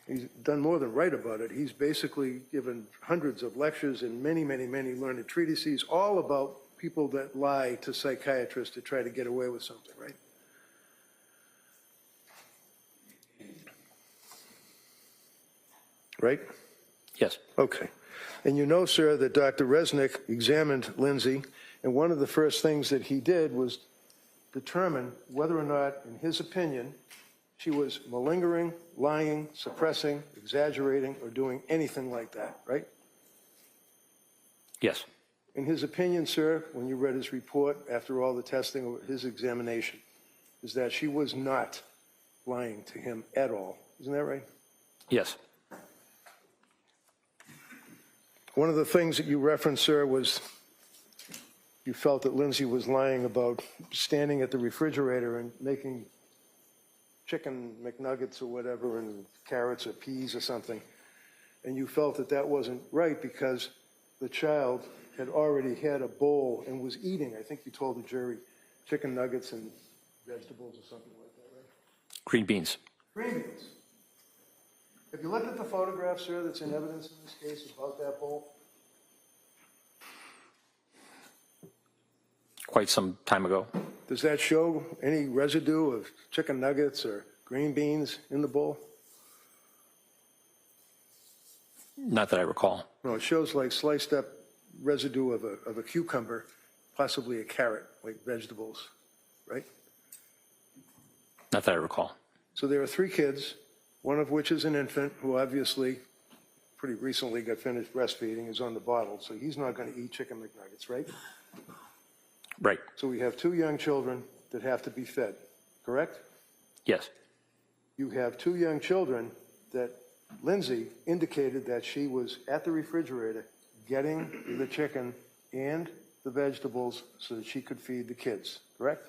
He's done more than write about it. He's basically given hundreds of lectures and many, many, many learned treatises, all about people that lie to psychiatrists to try to get away with something, right? Right? Yes. Okay. And you know, sir, that Dr. Resnick examined Lindsay, and one of the first things that he did was determine whether or not, in his opinion, she was malingering, lying, suppressing, exaggerating, or doing anything like that, right? Yes. In his opinion, sir, when you read his report after all the testing of his examination, is that she was not lying to him at all. Isn't that right? Yes. One of the things that you referenced, sir, was you felt that Lindsay was lying about standing at the refrigerator and making chicken McNuggets or whatever, and carrots or peas or something. And you felt that that wasn't right because the child had already had a bowl and was eating, I think you told the jury, chicken nuggets and vegetables or something like that, right? Green beans. Green beans. Have you looked at the photograph, sir, that's in evidence in this case about that bowl? Quite some time ago. Does that show any residue of chicken nuggets or green beans in the bowl? Not that I recall. No, it shows like sliced up residue of a cucumber, possibly a carrot, like vegetables, right? Not that I recall. So there are 3 kids, one of which is an infant who obviously pretty recently got finished breastfeeding, is on the bottle, so he's not going to eat chicken McNuggets, right? Right. So we have 2 young children that have to be fed, correct? Yes. You have 2 young children that Lindsay indicated that she was at the refrigerator getting the chicken and the vegetables so that she could feed the kids, correct?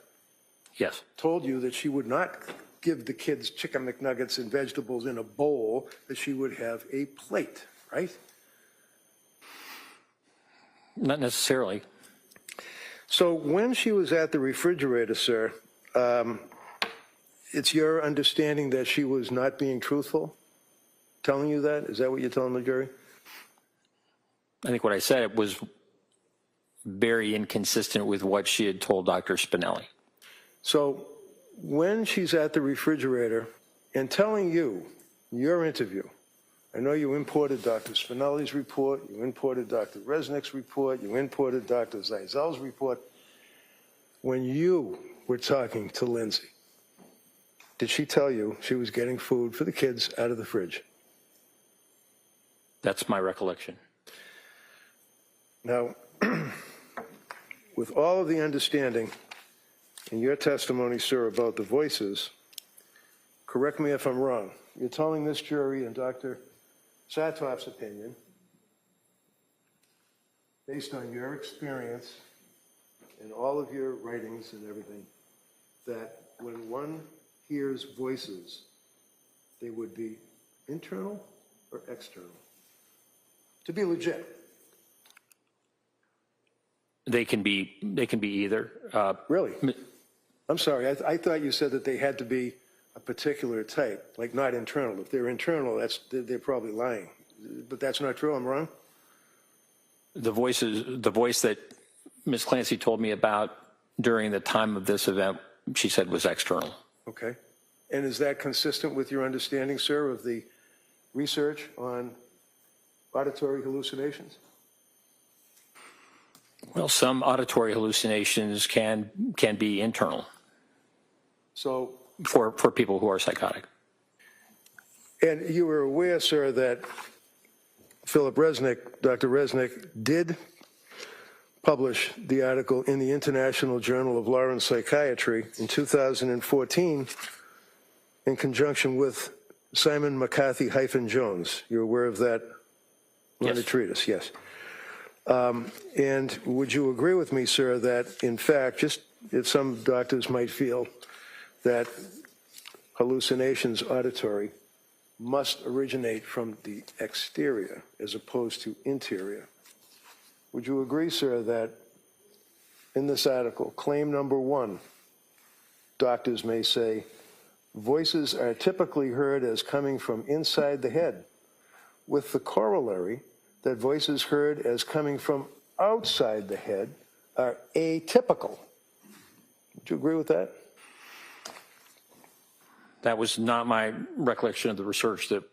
Yes. Told you that she would not give the kids chicken McNuggets and vegetables in a bowl, that she would have a plate, right? Not necessarily. So when she was at the refrigerator, sir, it's your understanding that she was not being truthful? Telling you that? Is that what you're telling the jury? I think what I said was very inconsistent with what she had told Dr. Spinelli. So when she's at the refrigerator and telling you, your interview, I know you imported Dr. Spinelli's report, you imported Dr. Resnick's report, you imported Dr. Zeisel's report. When you were talking to Lindsay, did she tell you she was getting food for the kids out of the fridge? That's my recollection. Now, with all of the understanding in your testimony, sir, about the voices, correct me if I'm wrong, you're telling this jury and Dr. Satoff's opinion, based on your experience and all of your writings and everything, that when one hears voices, they would be internal or external? To be legit. They can be either. Really? I'm sorry, I thought you said that they had to be a particular type, like not internal. If they're internal, they're probably lying. But that's not true, I'm wrong? The voice that Ms. Clancy told me about during the time of this event, she said was external. Okay. And is that consistent with your understanding, sir, of the research on auditory hallucinations? Well, some auditory hallucinations can be internal So, for people who are psychotic. and you were aware, sir, that Philip Resnick, Dr. Resnick, did publish the article in the International Journal of Law and Psychiatry in 2014 in conjunction with Simon McCarthy-Jones. You're aware of that learned treatise? Yes. And would you agree with me, sir, that in fact, just if some doctors might feel that hallucinations auditory must originate from the exterior as opposed to interior, would you agree, sir, that in this article, claim number 1, doctors may say, voices are typically heard as coming from inside the head, with the corollary that voices heard as coming from outside the head are atypical? Would you agree with that? That was not my recollection of the research. That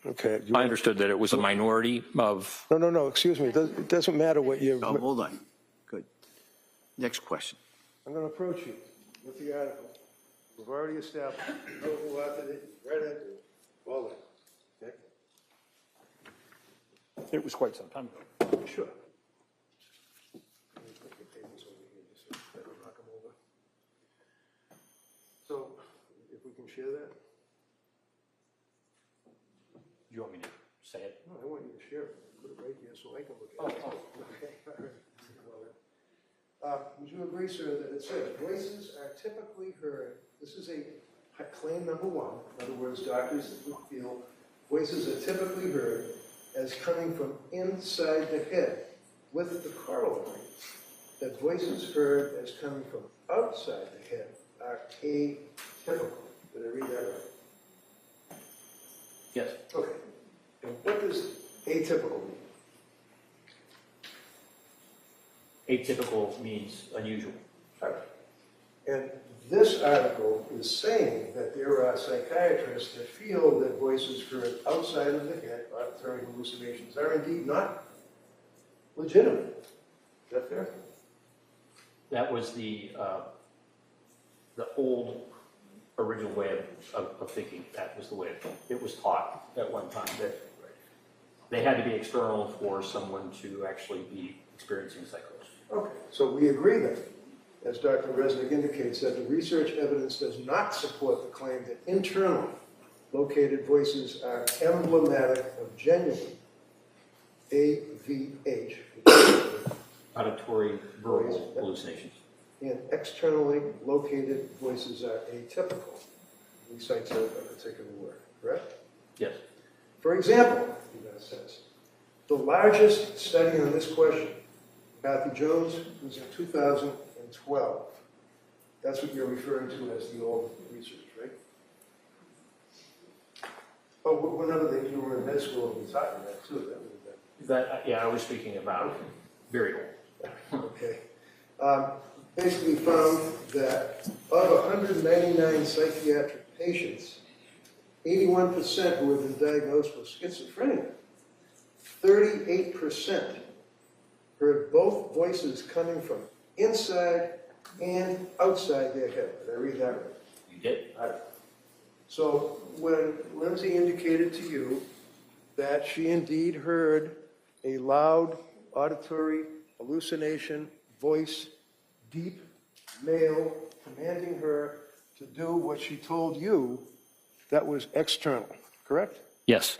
Okay. I understood that it was a minority of. No, excuse me. It doesn't matter what you... Oh, hold on. Good. Next question. I'm going to approach you with the article. We've already established. No who authored it, read it, all that. Okay? It was quite some time ago. Sure. Let me put your papers over here just so I don't knock them over. So, if we can share that? Do you want me to say it? No, I want you to share it. Put it right here so I can look at it. Okay, all right. Would you agree, sir, that it says voices are typically heard, this is a claim number 1, in other words, doctors would feel voices are typically heard as coming from inside the head, with the corollary that voices heard as coming from outside the head are atypical. Did I read that right? Yes. Okay. And what does atypical mean? Atypical means unusual. All right. And this article is saying that there are psychiatrists that feel that voices heard outside of the head, auditory hallucinations, are indeed not legitimate. Is that fair? That was the old original way of thinking. That was the way it was taught at one time. That they had to be external for someone to actually be experiencing psychosis. Okay. So we agree then, as Dr. Resnick indicates, that the research evidence does not support the claim that internal located voices are emblematic of genuine AVH, Auditory verbal hallucinations. and externally located voices are atypical. He cites a particular word, correct? Yes. For example, he then says, the largest study on this question Matthew Jones was in 2012. That's what you're referring to as the old research, right? Oh, whenever you were in med school and you taught me that too, that would have been. Yeah, I was speaking about very old. Okay. Basically found that of 199 psychiatric patients, 81% who have been diagnosed with schizophrenia, 38% heard both voices coming from inside and outside their head. Did I read that right? You did? So when Lindsay indicated to you that she indeed heard a loud auditory hallucination, voice, deep male, commanding her to do what she told you, that was external, correct? Yes.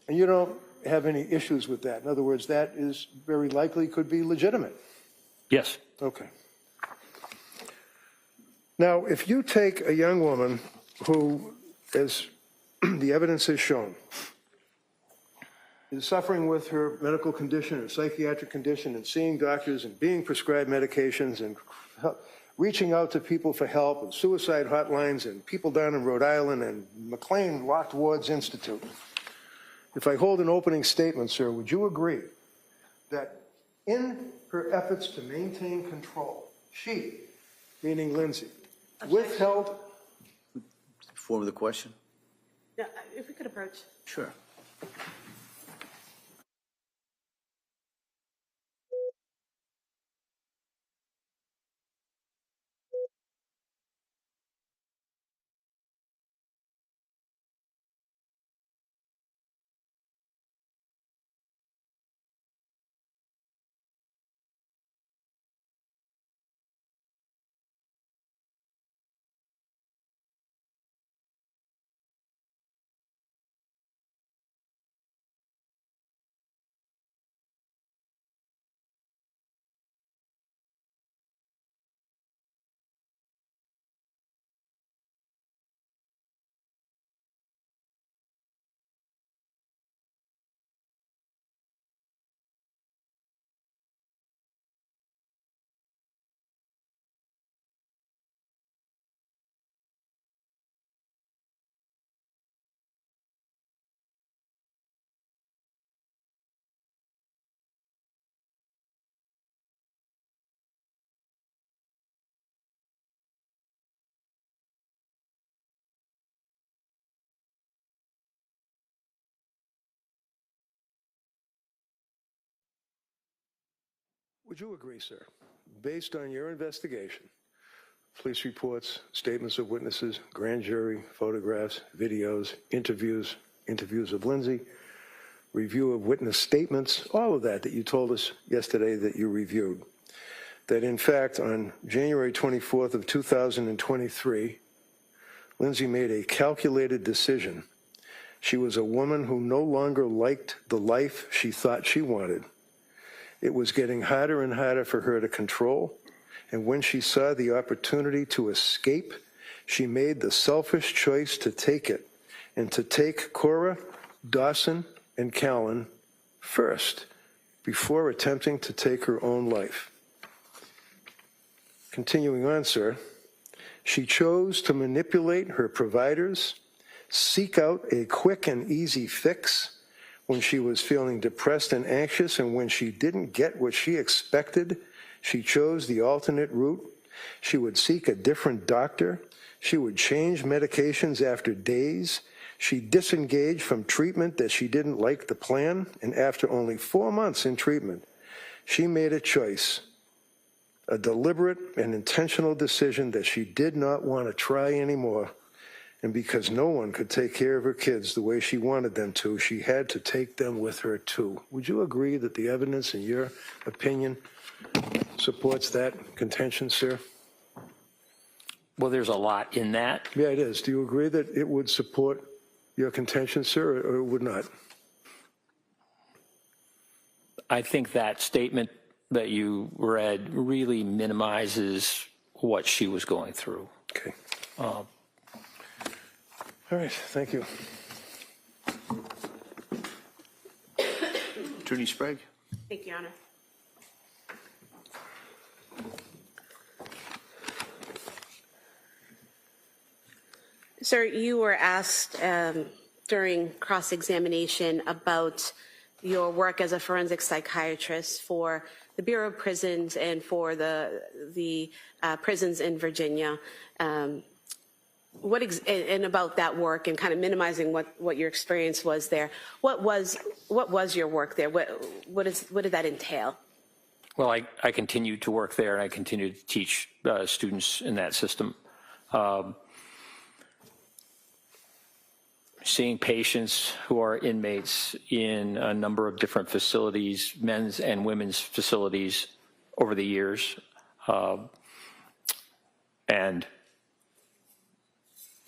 And you don't have any issues with that. In other words, that is very likely could be legitimate. Yes. Okay. Now, if you take a young woman who, as the evidence has shown, is suffering with her medical condition or psychiatric condition and seeing doctors and being prescribed medications and reaching out to people for help and suicide hotlines and people down in Rhode Island and McLean Locked Wards Institute. If I hold an opening statement, sir, would you agree that in her efforts to maintain control, she, meaning Lindsay, withheld. Form of the question? Yeah, if we could approach. Sure. Would you agree, sir, based on your investigation, police reports, statements of witnesses, grand jury, photographs, videos, interviews of Lindsay, review of witness statements, all of that you told us yesterday that you reviewed, that in fact on January 24th of 2023, Lindsay made a calculated decision. She was a woman who no longer liked the life she thought she wanted. It was getting harder and harder for her to control, and when she saw the opportunity to escape, she made the selfish choice to take it, and to take Cora, Dawson, and Callan first, before attempting to take her own life. Continuing on, sir, she chose to manipulate her providers, seek out a quick and easy fix when she was feeling depressed and anxious, and when she didn't get what she expected, she chose the alternate route. She would seek a different doctor. She would change medications after days. She disengaged from treatment that she didn't like the plan, and after only 4 months in treatment, she made a choice, a deliberate and intentional decision that she did not want to try anymore. And because no one could take care of her kids the way she wanted them to, she had to take them with her too. Would you agree that the evidence, in your opinion, supports that contention, sir? Well, there's a lot in that. Yeah, it is. Do you agree that it would support your contention, sir, or it would not? I think that statement that you read really minimizes what she was going through. Okay. All right, thank you. Attorney Sprague? Thank you, Your Honor. Sir, you were asked during cross-examination about your work as a forensic psychiatrist for the Bureau of Prisons and for the prisons in Virginia. And about that work and kind of minimizing what your experience was there. What was your work there? What did that entail? Well, I continued to work there, and I continued to teach students in that system. Seeing patients who are inmates in a number of different facilities, men's and women's facilities over the years, and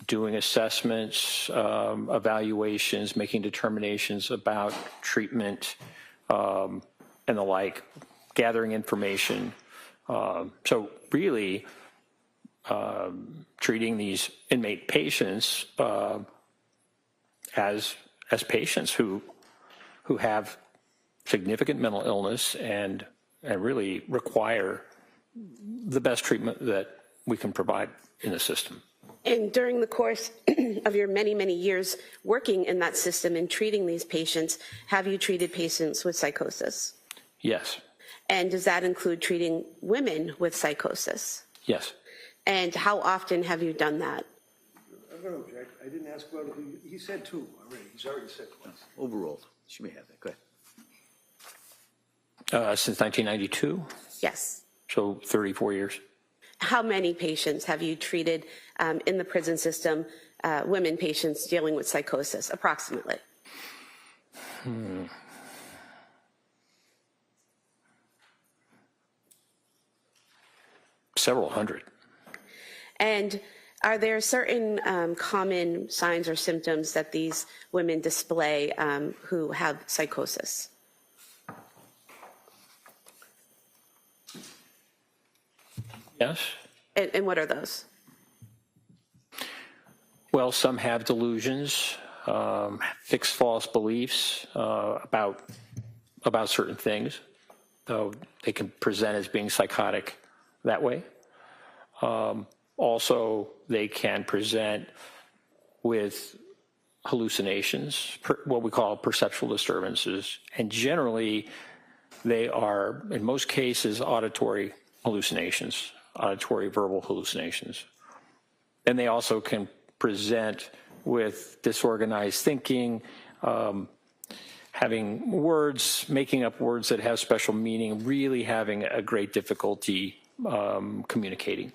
doing assessments, evaluations, making determinations about treatment and the like, gathering information. So really treating these inmate patients as patients who have significant mental illness and really require the best treatment that we can provide in the system. And during the course of your many, many years working in that system and treating these patients, have you treated patients with psychosis? Yes. And does that include treating women with psychosis? Yes. And how often have you done that? I'm going to object. I didn't ask about it. He said two already. He's already said twice. Overruled. She may have that. Go ahead. Since 1992, Yes. so 34 years. How many patients have you treated in the prison system, women patients dealing with psychosis, approximately? Several hundred. And are there certain common signs or symptoms that these women display who have psychosis? Yes. And what are those? Well, some have delusions, fixed false beliefs about certain things, though they can present as being psychotic that way. Also, they can present with hallucinations, what we call perceptual disturbances, and generally they are, in most cases, auditory hallucinations, auditory verbal hallucinations. And they also can present with disorganized thinking, having words, making up words that have special meaning, really having a great difficulty communicating.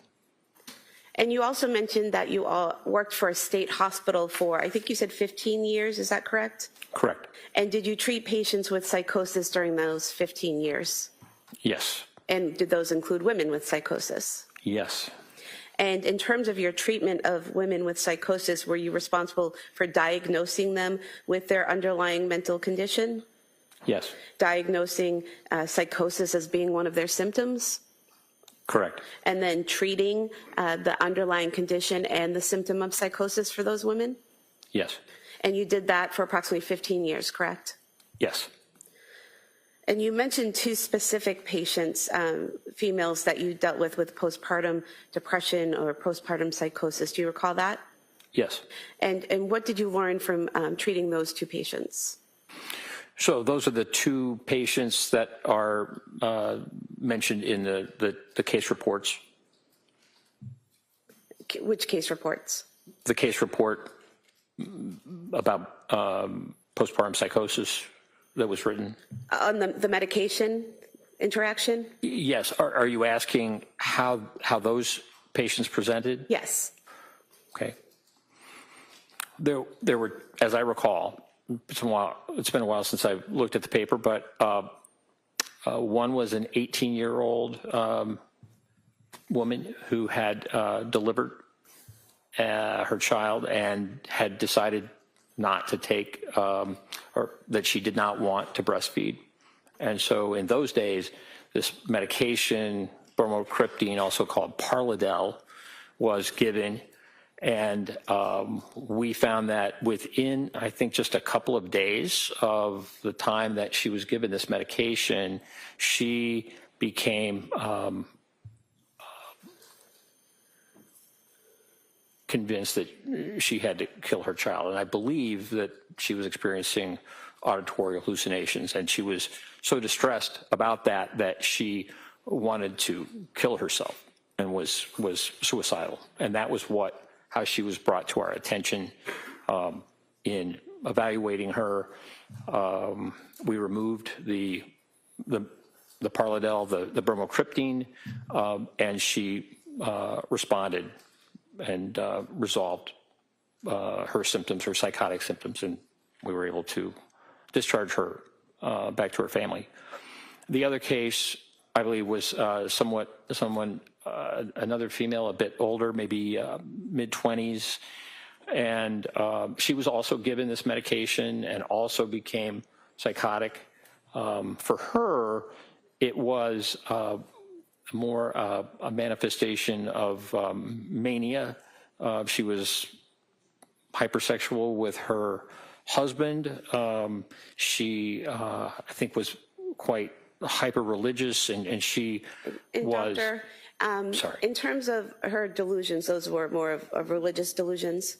And you also mentioned that you all worked for a state hospital for, I think you said 15 years, is that correct? Correct. And did you treat patients with psychosis during those 15 years? Yes. And did those include women with psychosis? Yes. And in terms of your treatment of women with psychosis, were you responsible for diagnosing them with their underlying mental condition? Yes. Diagnosing psychosis as being one of their symptoms? Correct. And then treating the underlying condition and the symptom of psychosis for those women? Yes. And you did that for approximately 15 years, correct? Yes. And you mentioned two specific patients, females that you dealt with postpartum depression or postpartum psychosis. Do you recall that? Yes. And what did you learn from treating those two patients? So those are the two patients that are mentioned in the case reports. Which case reports? The case report about postpartum psychosis that was written. On the medication interaction? Yes. Are you asking how those patients presented? Yes. Okay. There were, as I recall, it's been a while since I looked at the paper, but one was an 18-year-old woman who had delivered her child and had decided not to take, or that she did not want to breastfeed. And so in those days, this medication, bromocriptine, also called Parladel, was given. And we found that within, I think, just a couple of days of the time that she was given this medication, she became convinced that she had to kill her child. And I believe that she was experiencing auditory hallucinations, and she was so distressed about that she wanted to kill herself and was suicidal. And that was how she was brought to our attention. In evaluating her, we removed the Parladel, the bromocriptine, and she responded and resolved her symptoms, her psychotic symptoms, and we were able to discharge her back to her family. The other case, I believe, was another female, a bit older, maybe mid-20s, and she was also given this medication and also became psychotic. For her, it was more a manifestation of mania. She was hypersexual with her husband. She, I think, was quite hyper-religious, and she was... Doctor, sorry. in terms of her delusions, those were more of religious delusions?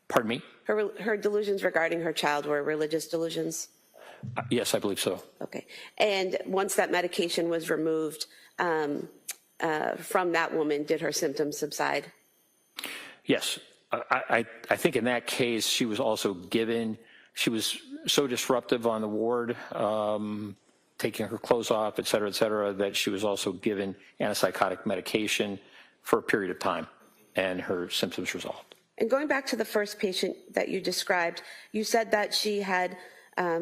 Pardon me? Her delusions regarding her child were religious delusions? Yes, I believe so. Okay. And once that medication was removed from that woman, did her symptoms subside? Yes. I think in that case, she was also given, she was so disruptive on the ward, taking her clothes off, et cetera, that she was also given antipsychotic medication for a period of time, and her symptoms resolved. And going back to the first patient that you described, you said that she had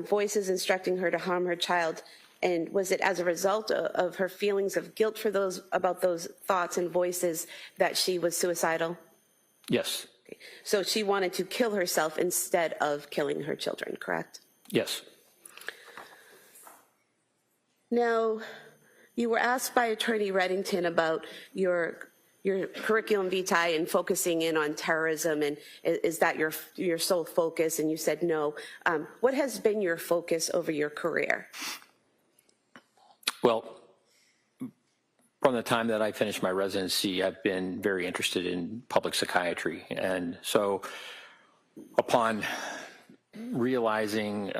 voices instructing her to harm her child. And was it as a result of her feelings of guilt for about those thoughts and voices that she was suicidal? Yes. Okay. So she wanted to kill herself instead of killing her children, correct? Yes. Now, you were asked by Attorney Reddington about your curriculum vitae and focusing in on terrorism, and is that your sole focus? And you said no. What has been your focus over your career? Well, from the time that I finished my residency, I've been very interested in public psychiatry. And so upon realizing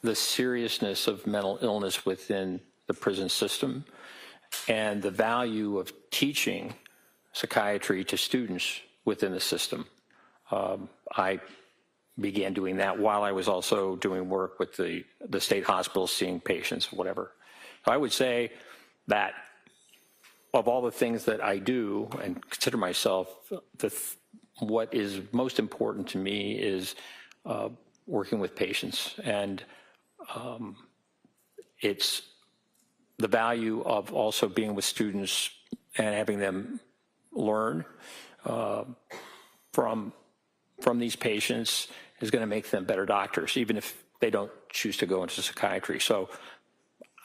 the seriousness of mental illness within the prison system and the value of teaching psychiatry to students within the system, I began doing that while I was also doing work with the state hospitals, seeing patients, whatever. I would say that of all the things that I do and consider myself, what is most important to me is working with patients. And it's the value of also being with students and having them learn from these patients is going to make them better doctors, even if they don't choose to go into psychiatry. So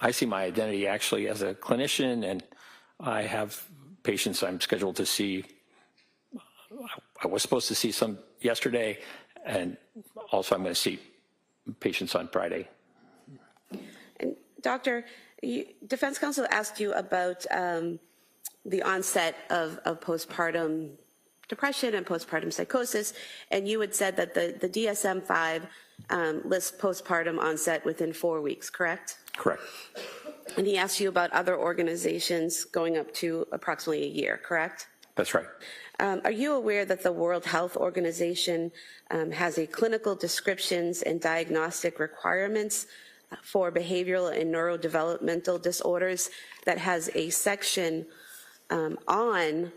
I see my identity actually as a clinician, and I have patients I'm scheduled to see. I was supposed to see some yesterday, and also I'm going to see patients on Friday. And Doctor, defense counsel asked you about the onset of postpartum depression and postpartum psychosis, and you had said that the DSM-5 lists postpartum onset within 4 weeks, correct? Correct. And he asked you about other organizations going up to approximately a year, correct? That's right. Are you aware that the World Health Organization has a clinical descriptions and diagnostic requirements for behavioral and neurodevelopmental disorders that has a section on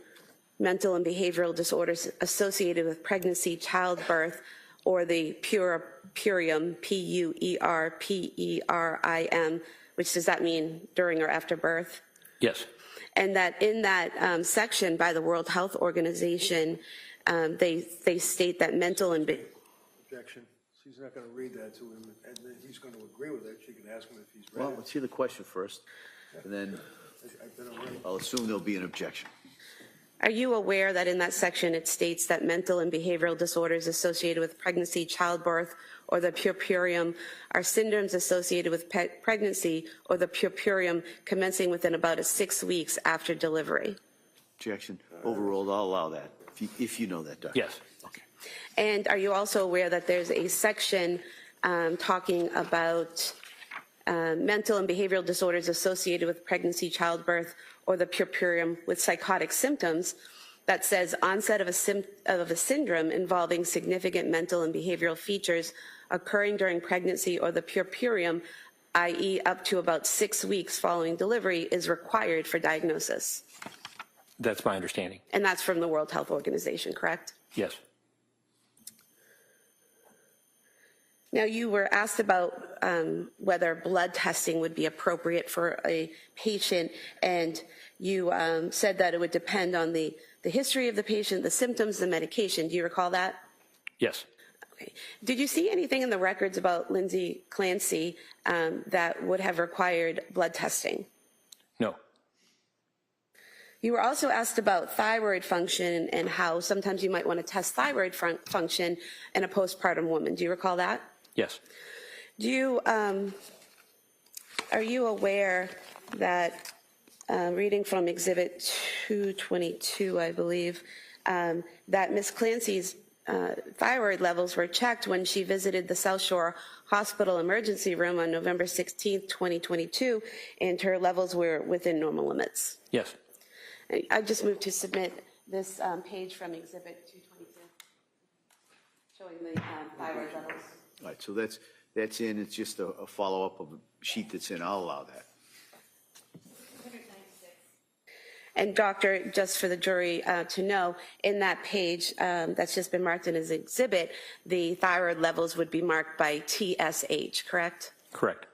mental and behavioral disorders associated with pregnancy, childbirth, or the puerum, P-U-E-R-P-E-R-I-M, which does that mean during or after birth? Yes. And that in that section by the World Health Organization, they state that mental and... Objection. She's not going to read that to him, and then he's going to agree with it. She can ask him if he's read Well, it. let's hear the question first, and then I've been away. I'll assume there'll be an objection. Are you aware that in that section it states that mental and behavioral disorders associated with pregnancy, childbirth, or the puerperium are syndromes associated with pregnancy or the puerperium commencing within about 6 weeks after delivery? Objection. Overruled. I'll allow that, if you know that, Doctor. Yes. Okay. And are you also aware that there's a section talking about mental and behavioral disorders associated with pregnancy, childbirth, or the puerperium with psychotic symptoms that says onset of a syndrome involving significant mental and behavioral features occurring during pregnancy or the puerperium, i.e. up to about 6 weeks following delivery, is required for diagnosis? That's my understanding. And that's from the World Health Organization, correct? Yes. Now, you were asked about whether blood testing would be appropriate for a patient, and you said that it would depend on the history of the patient, the symptoms, the medication. Do you recall that? Yes. Okay. Did you see anything in the records about Lindsay Clancy that would have required blood testing? No. You were also asked about thyroid function and how sometimes you might want to test thyroid function in a postpartum woman. Do you recall that? Yes. Do you, are you aware that, reading from Exhibit 222, I believe, that Ms. Clancy's thyroid levels were checked when she visited the South Shore Hospital emergency room on November 16th, 2022, and her levels were within normal limits? Yes. I just moved to submit this page from Exhibit 222, showing the thyroid levels. All right, so that's in. It's just a follow-up of a sheet that's in. I'll allow that. And doctor, just for the jury to know, in that page that's just been marked in as exhibit, the thyroid levels would be marked by TSH, correct? Correct.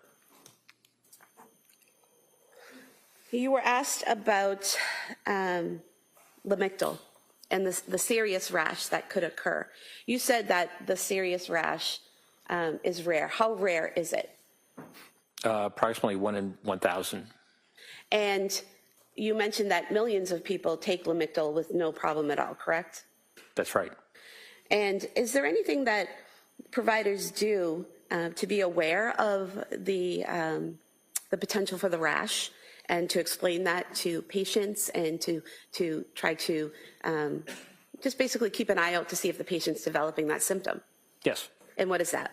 You were asked about Lamictal and the serious rash that could occur. You said that the serious rash is rare. How rare is it? Approximately 1 in 1,000. And you mentioned that millions of people take Lamictal with no problem at all, correct? That's right. And is there anything that providers do to be aware of the potential for the rash and to explain that to patients and to try to just basically keep an eye out to see if the patient's developing that symptom? Yes. And what is that?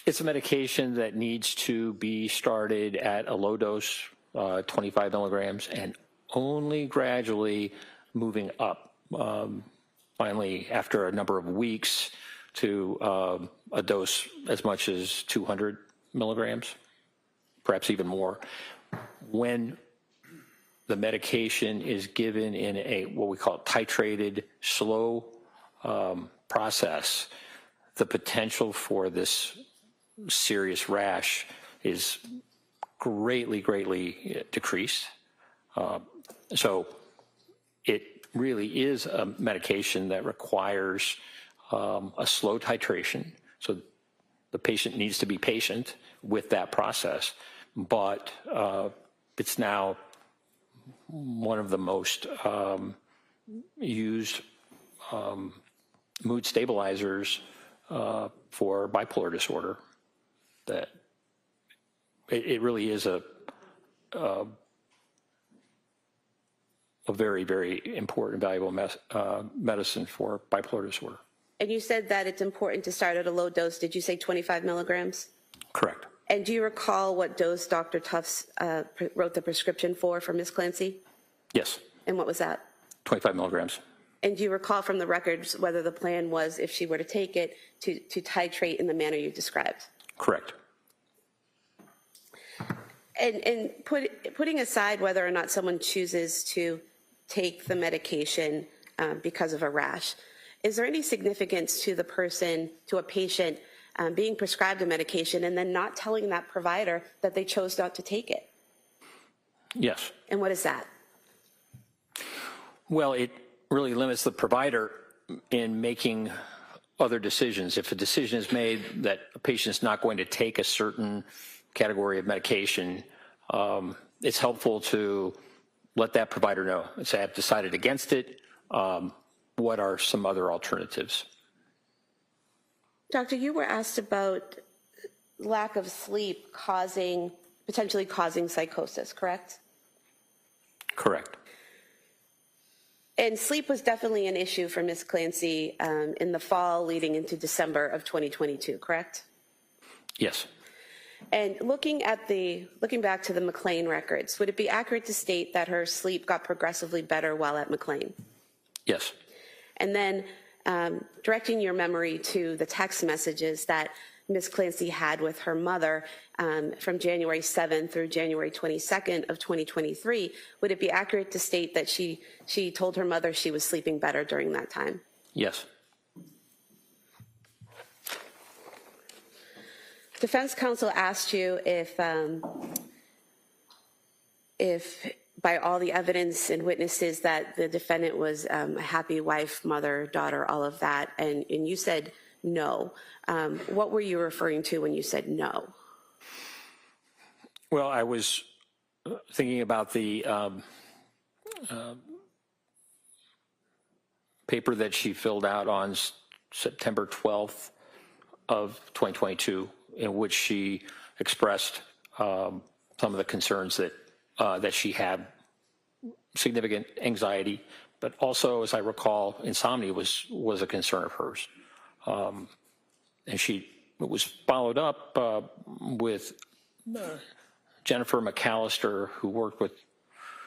It's a medication that needs to be started at a low dose, 25 milligrams, and only gradually moving up. Finally, after a number of weeks, to a dose as much as 200 milligrams, perhaps even more. When the medication is given in a what we call titrated, slow process, the potential for this serious rash is greatly decreased. So it really is a medication that requires a slow titration. So the patient needs to be patient with that process, but it's now one of the most used mood stabilizers for bipolar disorder. That it really is a very important, valuable medicine for bipolar disorder. And you said that it's important to start at a low dose. Did you say 25 milligrams? Correct. And do you recall what dose Dr. Tufts wrote the prescription for Ms. Clancy? Yes. And what was that? 25 milligrams. And do you recall from the records whether the plan was, if she were to take it, to titrate in the manner you described? Correct. And putting aside whether or not someone chooses to take the medication because of a rash, is there any significance to the person, to a patient, being prescribed a medication and then not telling that provider that they chose not to take it? Yes. And what is that? Well, it really limits the provider in making other decisions. If a decision is made that a patient is not going to take a certain category of medication, it's helpful to let that provider know and say, I've decided against it. What are some other alternatives? Doctor, you were asked about lack of sleep potentially causing psychosis, correct? Correct. And sleep was definitely an issue for Ms. Clancy in the fall leading into December of 2022, correct? Yes. And looking back to the McLean records, would it be accurate to state that her sleep got progressively better while at McLean? Yes. And then directing your memory to the text messages that Ms. Clancy had with her mother from January 7th through January 22nd of 2023, would it be accurate to state that she told her mother she was sleeping better during that time? Yes. Defense counsel asked you if by all the evidence and witnesses that the defendant was a happy wife, mother, daughter, all of that, and you said no. What were you referring to when you said no? Well, I was thinking about the paper that she filled out on September 12th of 2022, in which she expressed some of the concerns that she had, significant anxiety, but also, as I recall, insomnia was a concern of hers. And it was followed up with Jennifer McAllister, who worked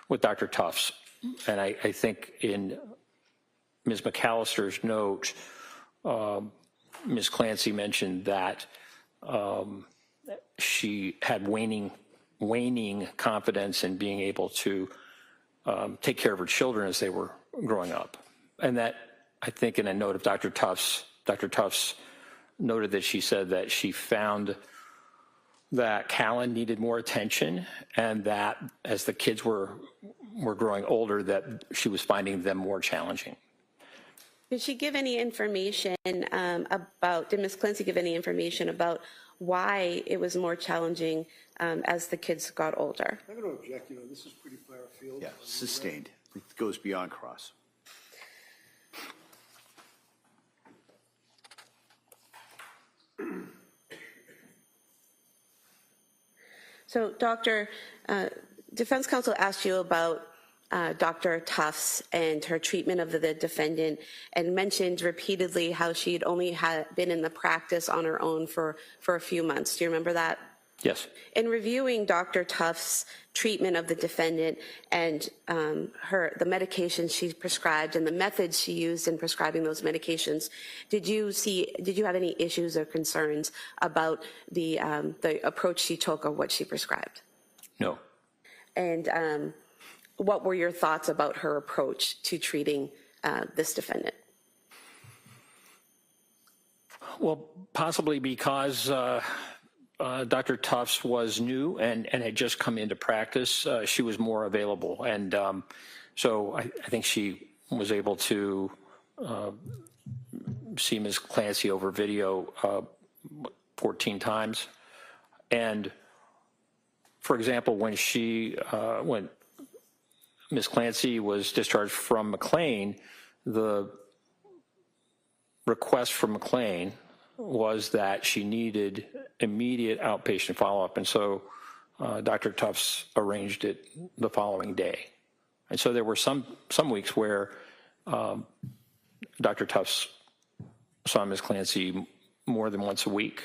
with Dr. Tufts. And I think in Ms. McAllister's note, Ms. Clancy mentioned that she had waning confidence in being able to take care of her children as they were growing up. And that, I think in a note of Dr. Tufts noted that she said that she found that Callan needed more attention, and that as the kids were growing older, that she was finding them more challenging. Did she give any information did Ms. Clancy give any information about why it was more challenging as the kids got older? I'm going to object, this is pretty far afield. Yeah, sustained. It goes beyond cross. So, Doctor, defense counsel asked you about Dr. Tufts and her treatment of the defendant, and mentioned repeatedly how she'd only been in the practice on her own for a few months. Do you remember that? Yes. In reviewing Dr. Tufts' treatment of the defendant and the medications she prescribed and the methods she used in prescribing those medications, did you have any issues or concerns about the approach she took or what she prescribed? No. And what were your thoughts about her approach to treating this defendant? Well, possibly because Dr. Tufts was new and had just come into practice, she was more available. And so I think she was able to see Ms. Clancy over video 14 times. And for example, when Ms. Clancy was discharged from McLean, the request from McLean was that she needed immediate outpatient follow-up, and so Dr. Tufts arranged it the following day. And so there were some weeks where Dr. Tufts saw Ms. Clancy more than once a week.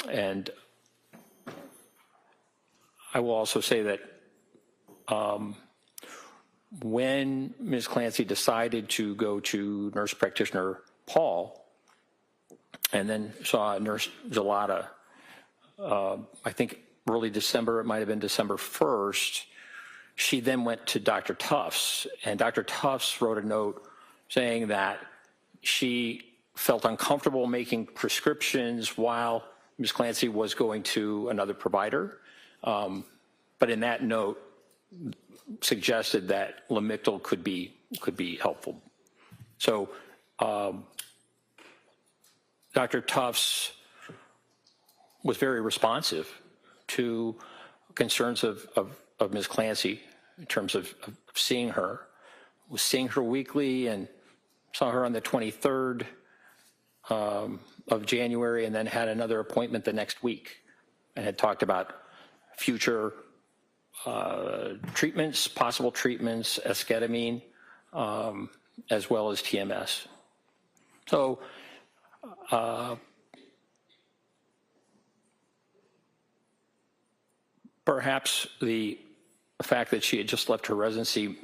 And I will also say that when Ms. Clancy decided to go to nurse practitioner Paul and then saw Nurse Gelada, I think early December, it might have been December 1st, she then went to Dr. Tufts, and Dr. Tufts wrote a note saying that she felt uncomfortable making prescriptions while Ms. Clancy was going to another provider. But in that note, suggested that Lamictal could be helpful. So Dr. Tufts was very responsive to concerns of Ms. Clancy in terms of seeing her. Was seeing her weekly and saw her on the 23rd of January, and then had another appointment the next week and had talked about future treatments, possible treatments, esketamine, as well as TMS. So perhaps the fact that she had just left her residency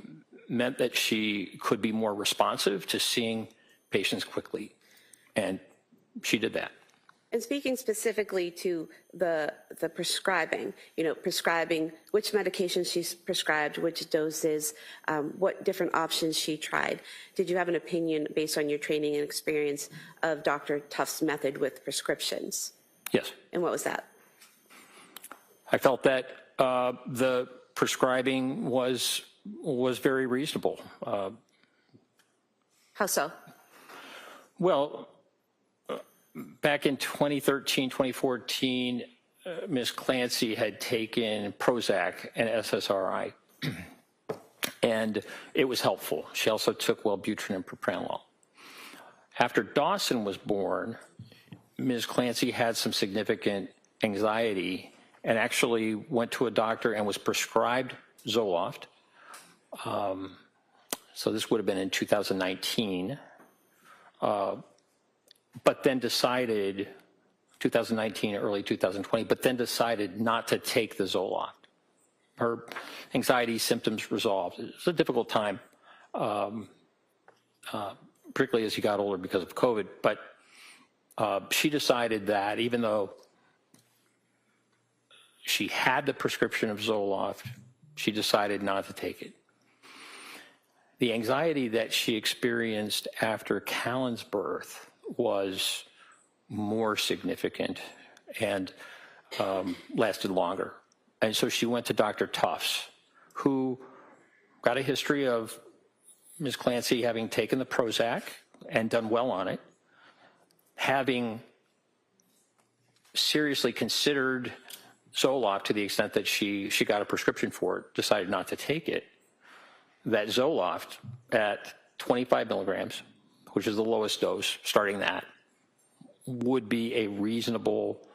meant that she could be more responsive to seeing patients quickly, and she did that. And speaking specifically to the prescribing, prescribing which medications she's prescribed, which doses, what different options she tried. Did you have an opinion based on your training and experience of Dr. Tuft's method with prescriptions? Yes. And what was that? I felt that the prescribing was very reasonable. How so? Well, back in 2013, 2014, Ms. Clancy had taken Prozac and SSRI, and it was helpful. She also took Wellbutrin and propranolol. After Dawson was born, Ms. Clancy had some significant anxiety and actually went to a doctor and was prescribed Zoloft. So this would have been in 2019. But then decided, 2019, early 2020, but then decided not to take the Zoloft. Her anxiety symptoms resolved. It was a difficult time, particularly as she got older because of COVID, but she decided that even though she had the prescription of Zoloft, she decided not to take it. The anxiety that she experienced after Callan's birth was more significant and lasted longer. And so she went to Dr. Tufts, who got a history of Ms. Clancy having taken the Prozac and done well on it, having seriously considered Zoloft to the extent that she got a prescription for it, decided not to take it, that Zoloft at 25 milligrams, which is the lowest dose, starting that, would be a reasonable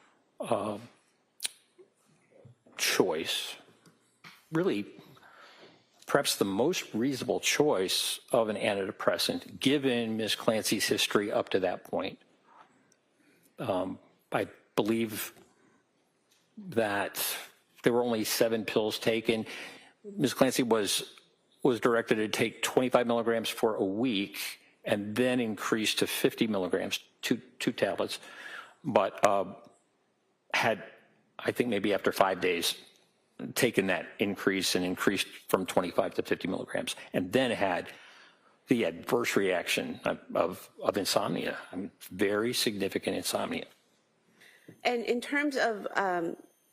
choice, really perhaps the most reasonable choice of an antidepressant, given Ms. Clancy's history up to that point. I believe that there were only 7 pills taken. Ms. Clancy was directed to take 25 milligrams for a week and then increased to 50 milligrams, two tablets, but had, I think maybe after 5 days, taken that increase and increased from 25 to 50 milligrams, and then had the adverse reaction of insomnia, very significant insomnia. And in terms of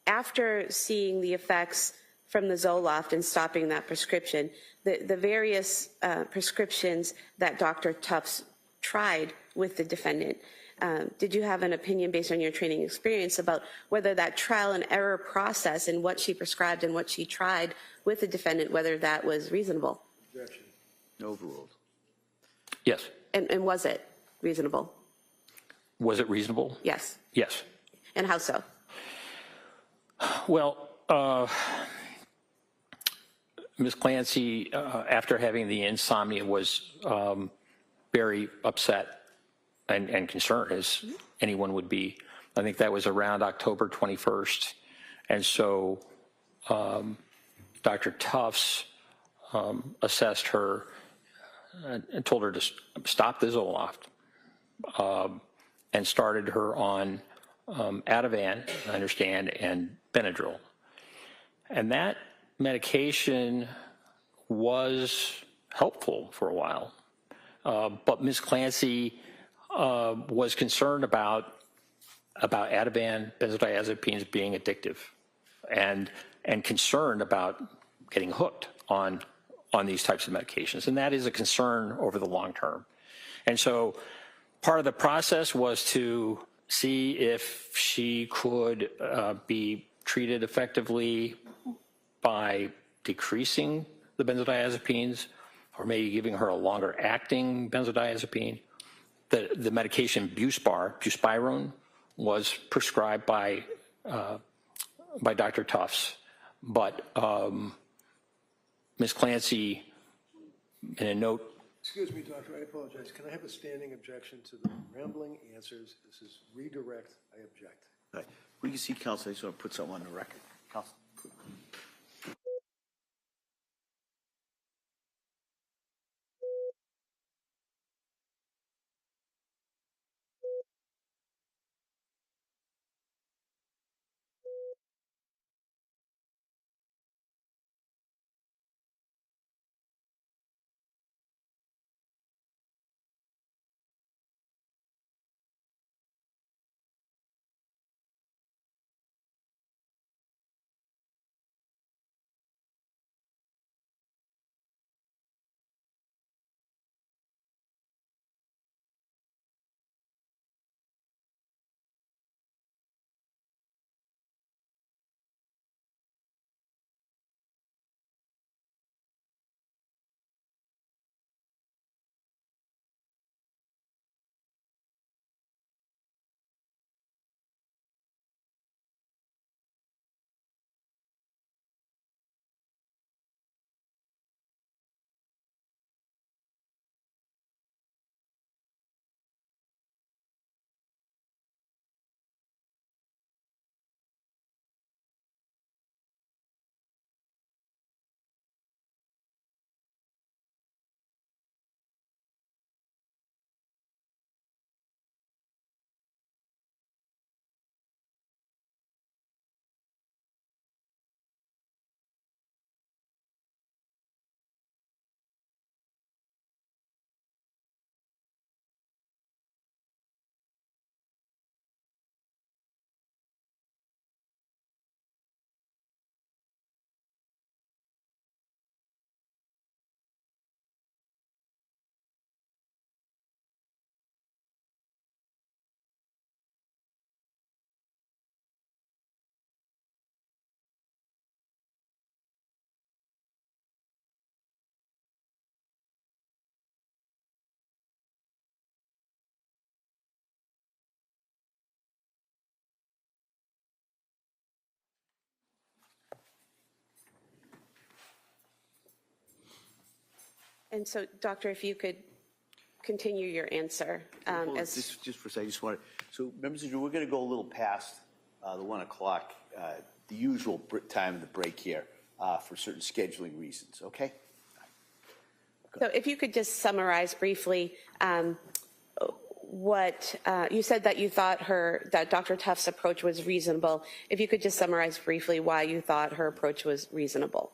after seeing the effects from the Zoloft and stopping that prescription, the various prescriptions that Dr. Tufts tried with the defendant, did you have an opinion based on your training experience about whether that trial and error process and what she prescribed and what she tried with the defendant, whether that was reasonable? Objection. Overruled. Yes. And was it reasonable? Was it reasonable? Yes. Yes. And how so? Well, Ms. Clancy, after having the insomnia, was very upset and concerned, as anyone would be. I think that was around October 21st. And so Dr. Tufts assessed her and told her to stop the Zoloft and started her on Ativan, I understand, and Benadryl. And that medication was helpful for a while. But Ms. Clancy was concerned about Ativan, benzodiazepines being addictive, and concerned about getting hooked on these types of medications. And that is a concern over the long term. And so part of the process was to see if she could be treated effectively by decreasing the benzodiazepines or maybe giving her a longer acting benzodiazepine. The medication buspirone, was prescribed by Dr. Tufts, but Ms. Clancy, in a note. Excuse me, doctor, I apologize. Can I have a standing objection to the rambling answers? This is redirect. I object. All right. We can see counsel. I just want to put something on the record. Counsel. And so, doctor, if you could continue your answer. Hold on, just for a second, so members of the jury, we're going to go a little past the 1 o'clock, the usual time of the break here for certain scheduling reasons, okay? So if you could just summarize briefly what you said, that you thought that Dr. Tufts' approach was reasonable. If you could just summarize briefly why you thought her approach was reasonable.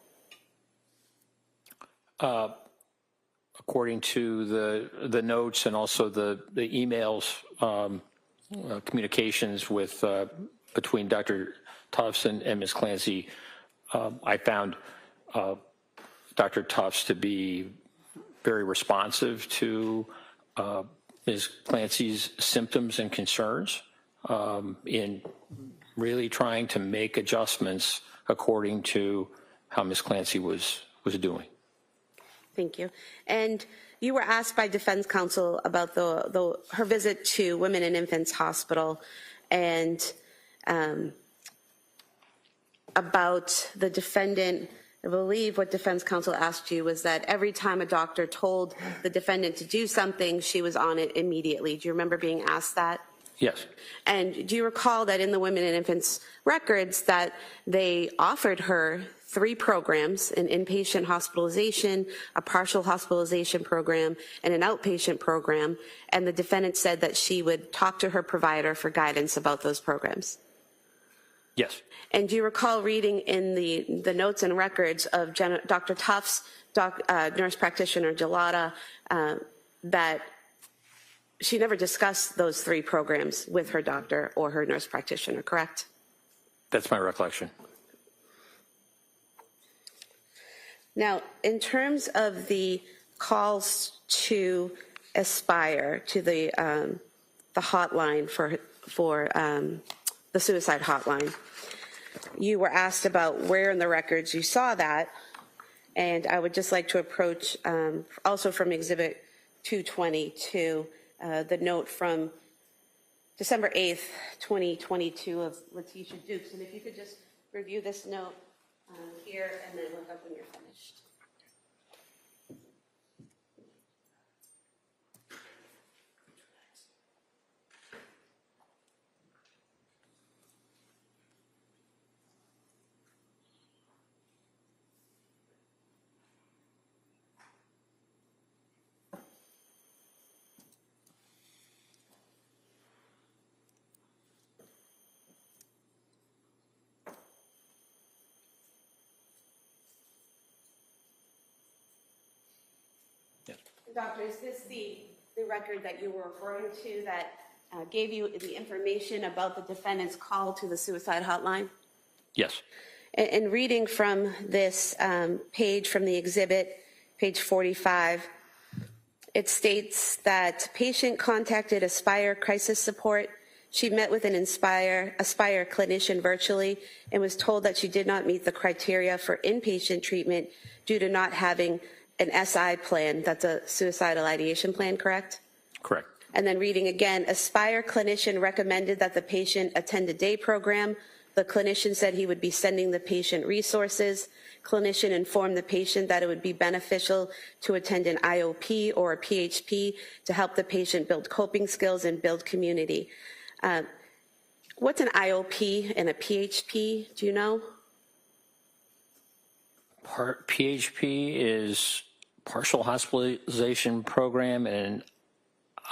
According to the notes and also the emails, communications with between Dr. Tufts and Ms. Clancy, I found Dr. Tufts to be very responsive to Ms. Clancy's symptoms and concerns in really trying to make adjustments according to how Ms. Clancy was doing. Thank you. And you were asked by defense counsel about her visit to Women and Infants Hospital and about the defendant. I believe what defense counsel asked you was that every time a doctor told the defendant to do something, she was on it immediately. Do you remember being asked that? Yes. And do you recall that in the Women and Infants records that they offered her 3 programs, an inpatient hospitalization, a partial hospitalization program, and an outpatient program, and the defendant said that she would talk to her provider for guidance about those programs? Yes. And do you recall reading in the notes and records of Dr. Tufts, nurse practitioner Gelada, that she never discussed those 3 programs with her doctor or her nurse practitioner, correct? That's my recollection. Now, in terms of the calls to Aspire, to the hotline for the suicide hotline, you were asked about where in the records you saw that. And I would just like to approach, also from Exhibit 222, the note from December 8th, 2022 of Letitia Dukes. And if you could just review this note here and then look up when you're finished. Doctor, is this the record that you were referring to that gave you the information about the defendant's call to the suicide hotline? Yes. And reading from this page from the exhibit, page 45, it states that patient contacted Aspire Crisis Support. She met with an Aspire clinician virtually and was told that she did not meet the criteria for inpatient treatment due to not having an SI plan, that's a suicidal ideation plan, correct? Correct. And then reading again, Aspire clinician recommended that the patient attend a day program. The clinician said he would be sending the patient resources. Clinician informed the patient that it would be beneficial to attend an IOP or a PHP to help the patient build coping skills and build community. What's an IOP and a PHP? Do you know? PHP is partial hospitalization program, and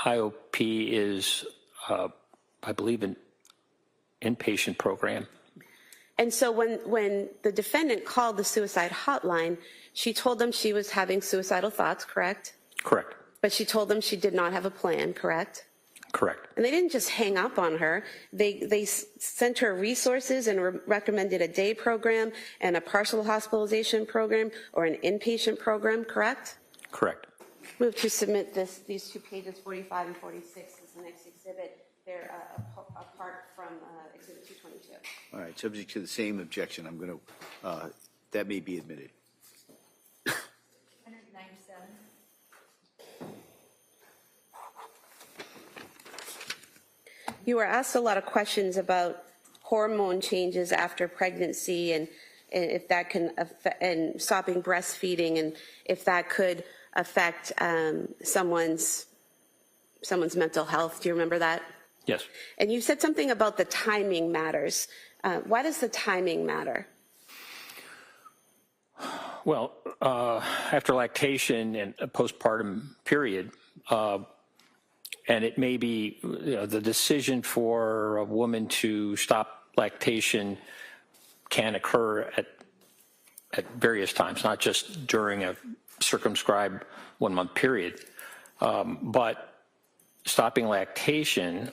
IOP is, I believe, an inpatient program. And so when the defendant called the suicide hotline, she told them she was having suicidal thoughts, correct? Correct. But she told them she did not have a plan, correct? Correct. And they didn't just hang up on her. They sent her resources and recommended a day program and a partial hospitalization program or an inpatient program, correct? Correct. Move to submit these two pages, 45 and 46, as the next exhibit. They're apart from Exhibit 222. All right, subject to the same objection, I'm going to, that may be admitted. 197. You were asked a lot of questions about hormone changes after pregnancy and if that can affect, and stopping breastfeeding, and if that could affect someone's mental health. Do you remember that? Yes. And you said something about the timing matters. Why does the timing matter? Well, after lactation and a postpartum period, and it may be the decision for a woman to stop lactation can occur at various times, not just during a circumscribed 1 month period. But stopping lactation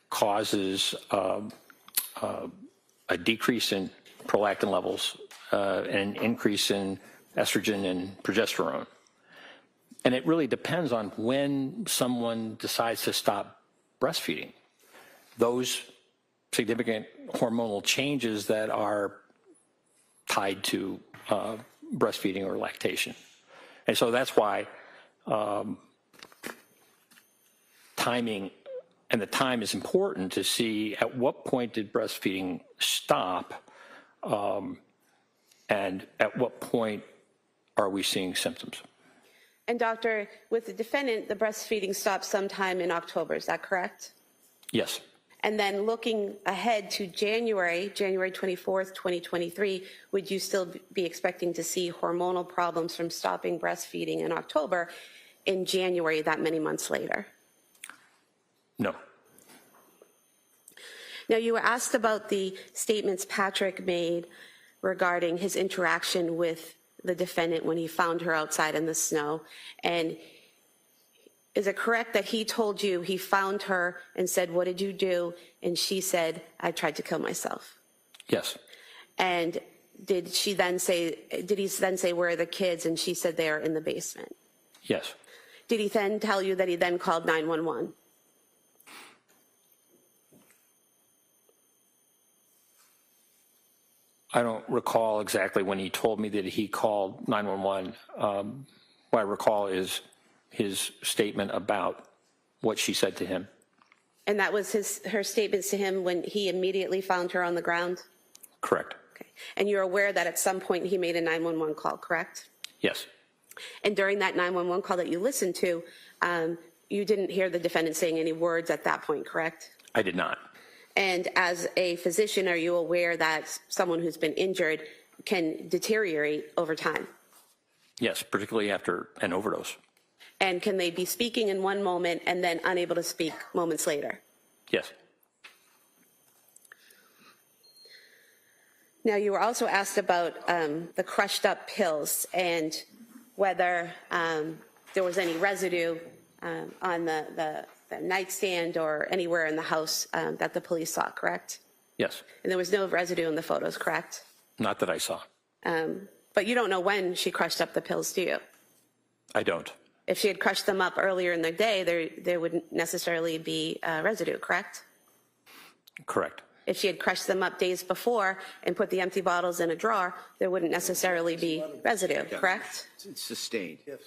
causes a decrease in prolactin levels, and an increase in estrogen and progesterone. And it really depends on when someone decides to stop breastfeeding. Those significant hormonal changes that are tied to breastfeeding or lactation. And so that's why timing, and the time is important to see at what point did breastfeeding stop, and at what point are we seeing symptoms. And doctor, with the defendant, the breastfeeding stopped sometime in October, is that correct? Yes. And then looking ahead to January 24th, 2023, would you still be expecting to see hormonal problems from stopping breastfeeding in October in January, that many months later? No. Now, you were asked about the statements Patrick made regarding his interaction with the defendant when he found her outside in the snow. And is it correct that he told you he found her and said, "What did you do?" And she said, "I tried to kill myself"? Yes. And did he then say, "Where are the kids?" And she said, "They are in the basement"? Yes. Did he then tell you that he then called 911? I don't recall exactly when he told me that he called 911. What I recall is his statement about what she said to him. And that was her statements to him when he immediately found her on the ground? Correct. Okay. And you're aware that at some point he made a 911 call, correct? Yes. And during that 911 call that you listened to, you didn't hear the defendant saying any words at that point, correct? I did not. And as a physician, are you aware that someone who's been injured can deteriorate over time? Yes, particularly after an overdose. And can they be speaking in one moment and then unable to speak moments later? Yes. Now, you were also asked about the crushed up pills and whether there was any residue on the nightstand or anywhere in the house that the police saw, correct? Yes. And there was no residue in the photos, correct? Not that I saw. But you don't know when she crushed up the pills, do you? I don't. If she had crushed them up earlier in the day, there wouldn't necessarily be residue, correct? Correct. If she had crushed them up days before and put the empty bottles in a drawer, there wouldn't necessarily be residue, correct? It's sustained. Yes.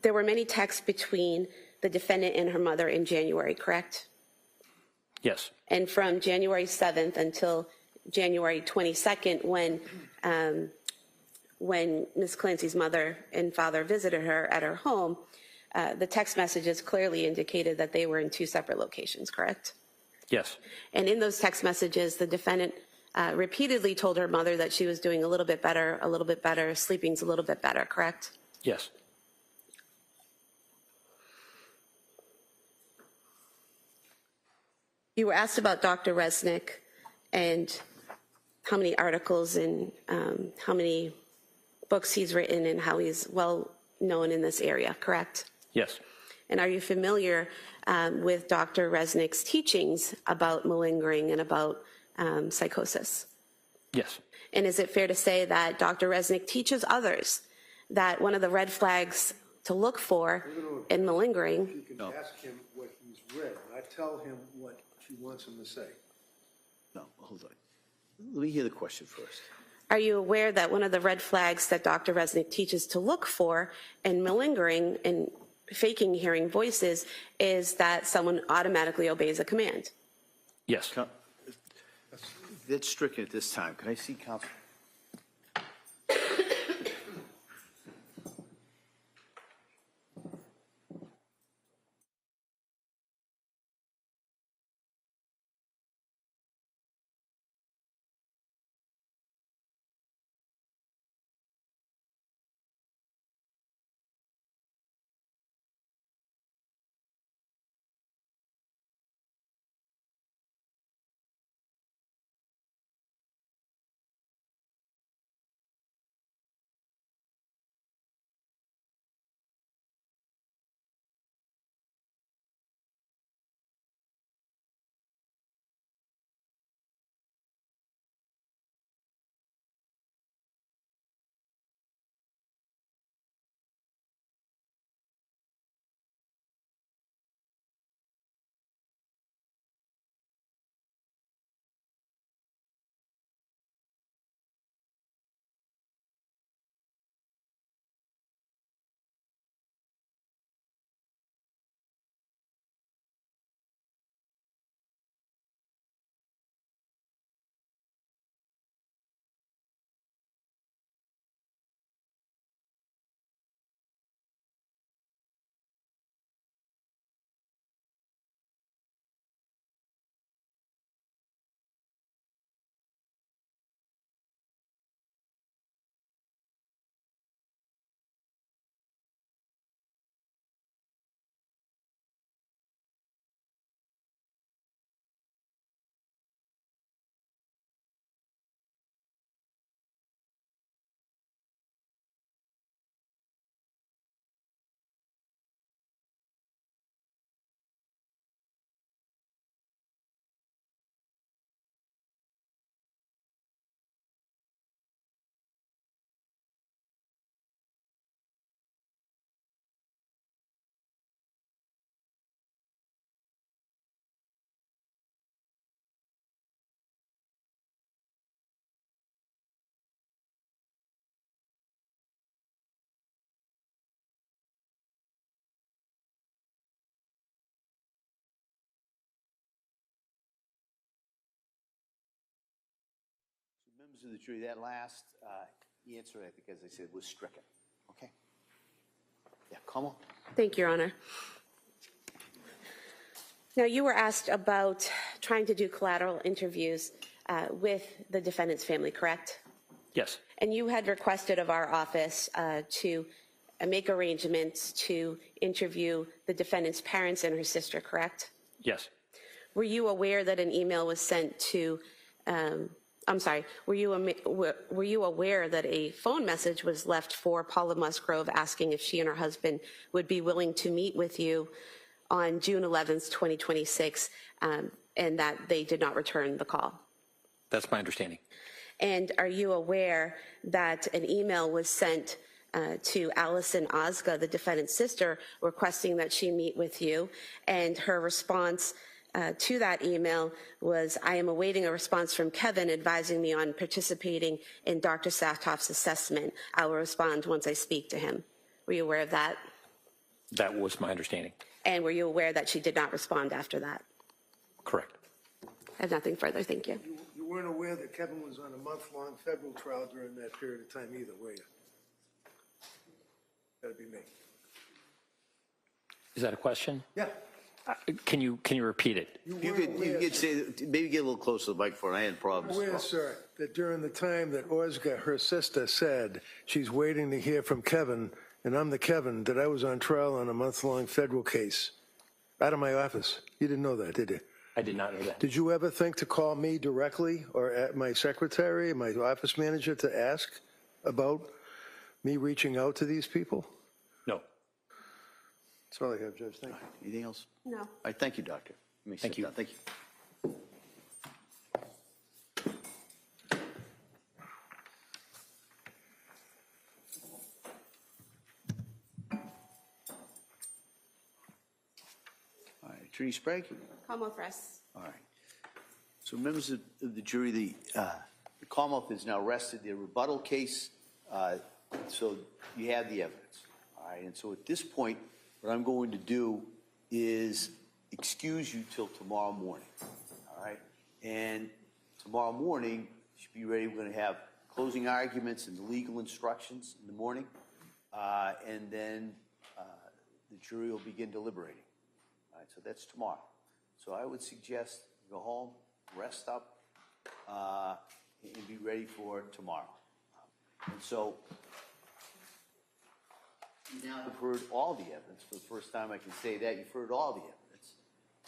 There were many texts between the defendant and her mother in January, correct? Yes. And from January 7th until January 22nd, when Ms. Clancy's mother and father visited her at her home, the text messages clearly indicated that they were in two separate locations, correct? Yes. And in those text messages, the defendant repeatedly told her mother that she was doing a little bit better, sleeping's a little bit better, correct? Yes. You were asked about Dr. Resnick and how many articles and how many books he's written and how he's well known in this area, correct? Yes. And are you familiar with Dr. Resnick's teachings about malingering and about psychosis? Yes. And is it fair to say that Dr. Resnick teaches others that one of the red flags to look for in malingering? You can ask him what he's read, and I tell him what she wants him to say. No, hold on. Let me hear the question first. Are you aware that one of the red flags that Dr. Resnick teaches to look for in malingering and faking hearing voices is that someone automatically obeys a command? Yes. That's stricken at this time. Can I see counsel? Members of the jury, that last answer, I think, as I said, was stricken. Okay? Yeah, Kamal? Thank you, Your Honor. Now, you were asked about trying to do collateral interviews with the defendant's family, correct? Yes, And you had requested of our office to make arrangements to interview the defendant's parents and her sister, correct? yes, Were you aware that an email was sent to, were you aware that a phone message was left for Paula Musgrove asking if she and her husband would be willing to meet with you on June 11th, 2026, and that they did not return the call? that's my understanding. And are you aware that an email was sent to Allison Ozga, the defendant's sister, requesting that she meet with you, and her response to that email was, "I am awaiting a response from Kevin advising me on participating in Dr. Satoff's assessment. I will respond once I speak to him." Were you aware of that? That was my understanding. And were you aware that she did not respond after that? Correct. I have nothing further. Thank you. You weren't aware that Kevin was on a month-long federal trial during that period of time either, were you? That'd be me. Is that a question? Yeah. Can you repeat it? You could say, maybe get a little closer to the microphone. I had problems. Aware, sir, that during the time that Ozga, her sister, said she's waiting to hear from Kevin, and I'm the Kevin, that I was on trial on a month-long federal case out of my office. You didn't know that, did you? I did not know that. Did you ever think to call me directly or at my secretary, my office manager, to ask about me reaching out to these people? No. That's all I have, Judge. Thank you. Anything else? No. All right, thank you, Doctor. You may sit Thank you. down. Thank you. All right, Attorney Sprague? Commonwealth rests. All right. So members of the jury, the Commonwealth is now rested their rebuttal case, so you have the evidence. All right, and so at this point, what I'm going to do is excuse you till tomorrow morning. All right, and tomorrow morning, you should be ready. We're going to have closing arguments and the legal instructions in the morning, and then the jury will begin deliberating. All right, so that's tomorrow. So I would suggest you go home, rest up, and be ready for tomorrow. And so you now have heard all the evidence. For the first time I can say that. You've heard all the evidence.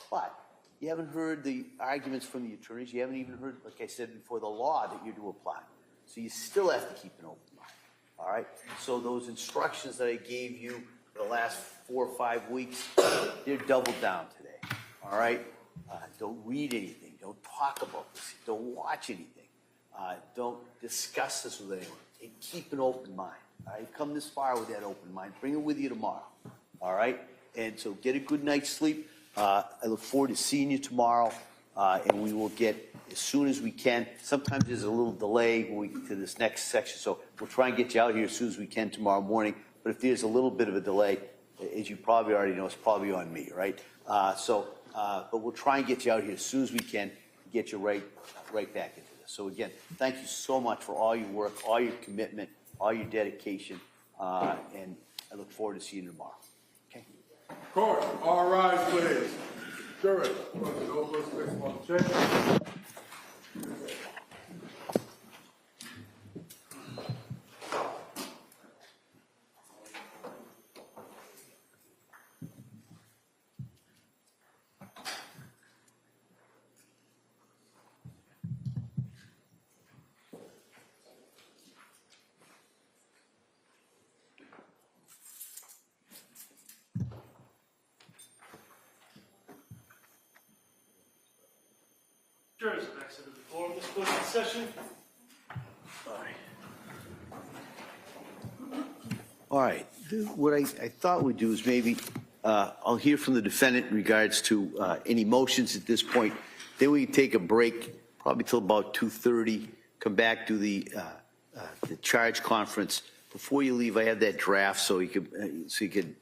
But you haven't heard the arguments from the attorneys. You haven't even heard, like I said before, the law that you're to apply. So you still have to keep an open mind. All right? So those instructions that I gave you for the last 4 or 5 weeks, they're doubled down today. All right? Don't read anything. Don't talk about this. Don't watch anything. Don't discuss this with anyone. And keep an open mind. All right? Come this far with that open mind. Bring it with you tomorrow. All right? And so get a good night's sleep. I look forward to seeing you tomorrow, and we will get as soon as we can. Sometimes there's a little delay when we get to this next section, so we'll try and get you out here as soon as we can tomorrow morning. But if there's a little bit of a delay, as you probably already know, it's probably on me, right? But we'll try and get you out here as soon as we can, get you right back into this. So again, thank you so much for all your work, all your commitment, all your dedication, and I look forward to seeing you tomorrow. Okay. Court, all rise, please. Jury, no first on the check. Jurors have exited the floor of this closing session. All right. What I thought we'd do is maybe I'll hear from the defendant in regards to any motions at this point. Then we can take a break, probably till about 2:30. Come back to the charge conference. Before you leave, I have that draft so you could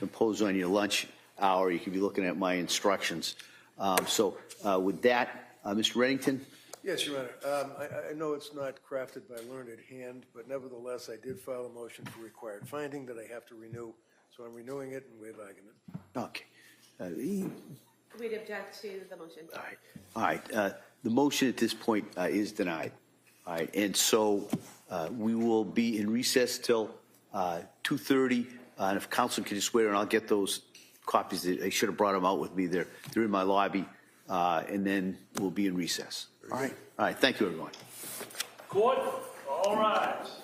impose on your lunch hour. You could be looking at my instructions. With that, Mr. Reddington, Yes, Your Honor. I know it's not crafted by learned hand, but nevertheless, I did file a motion for required finding that I have to renew, so I'm renewing it and waive argument. Okay. We'd object to the motion. All right. The motion at this point is denied. All right, and so we will be in recess till 2:30, and if council can just wait, and I'll get those copies. I should have brought them out with me. They're in my lobby, and then we'll be in recess. All right. Thank you, everyone. Court, all rise.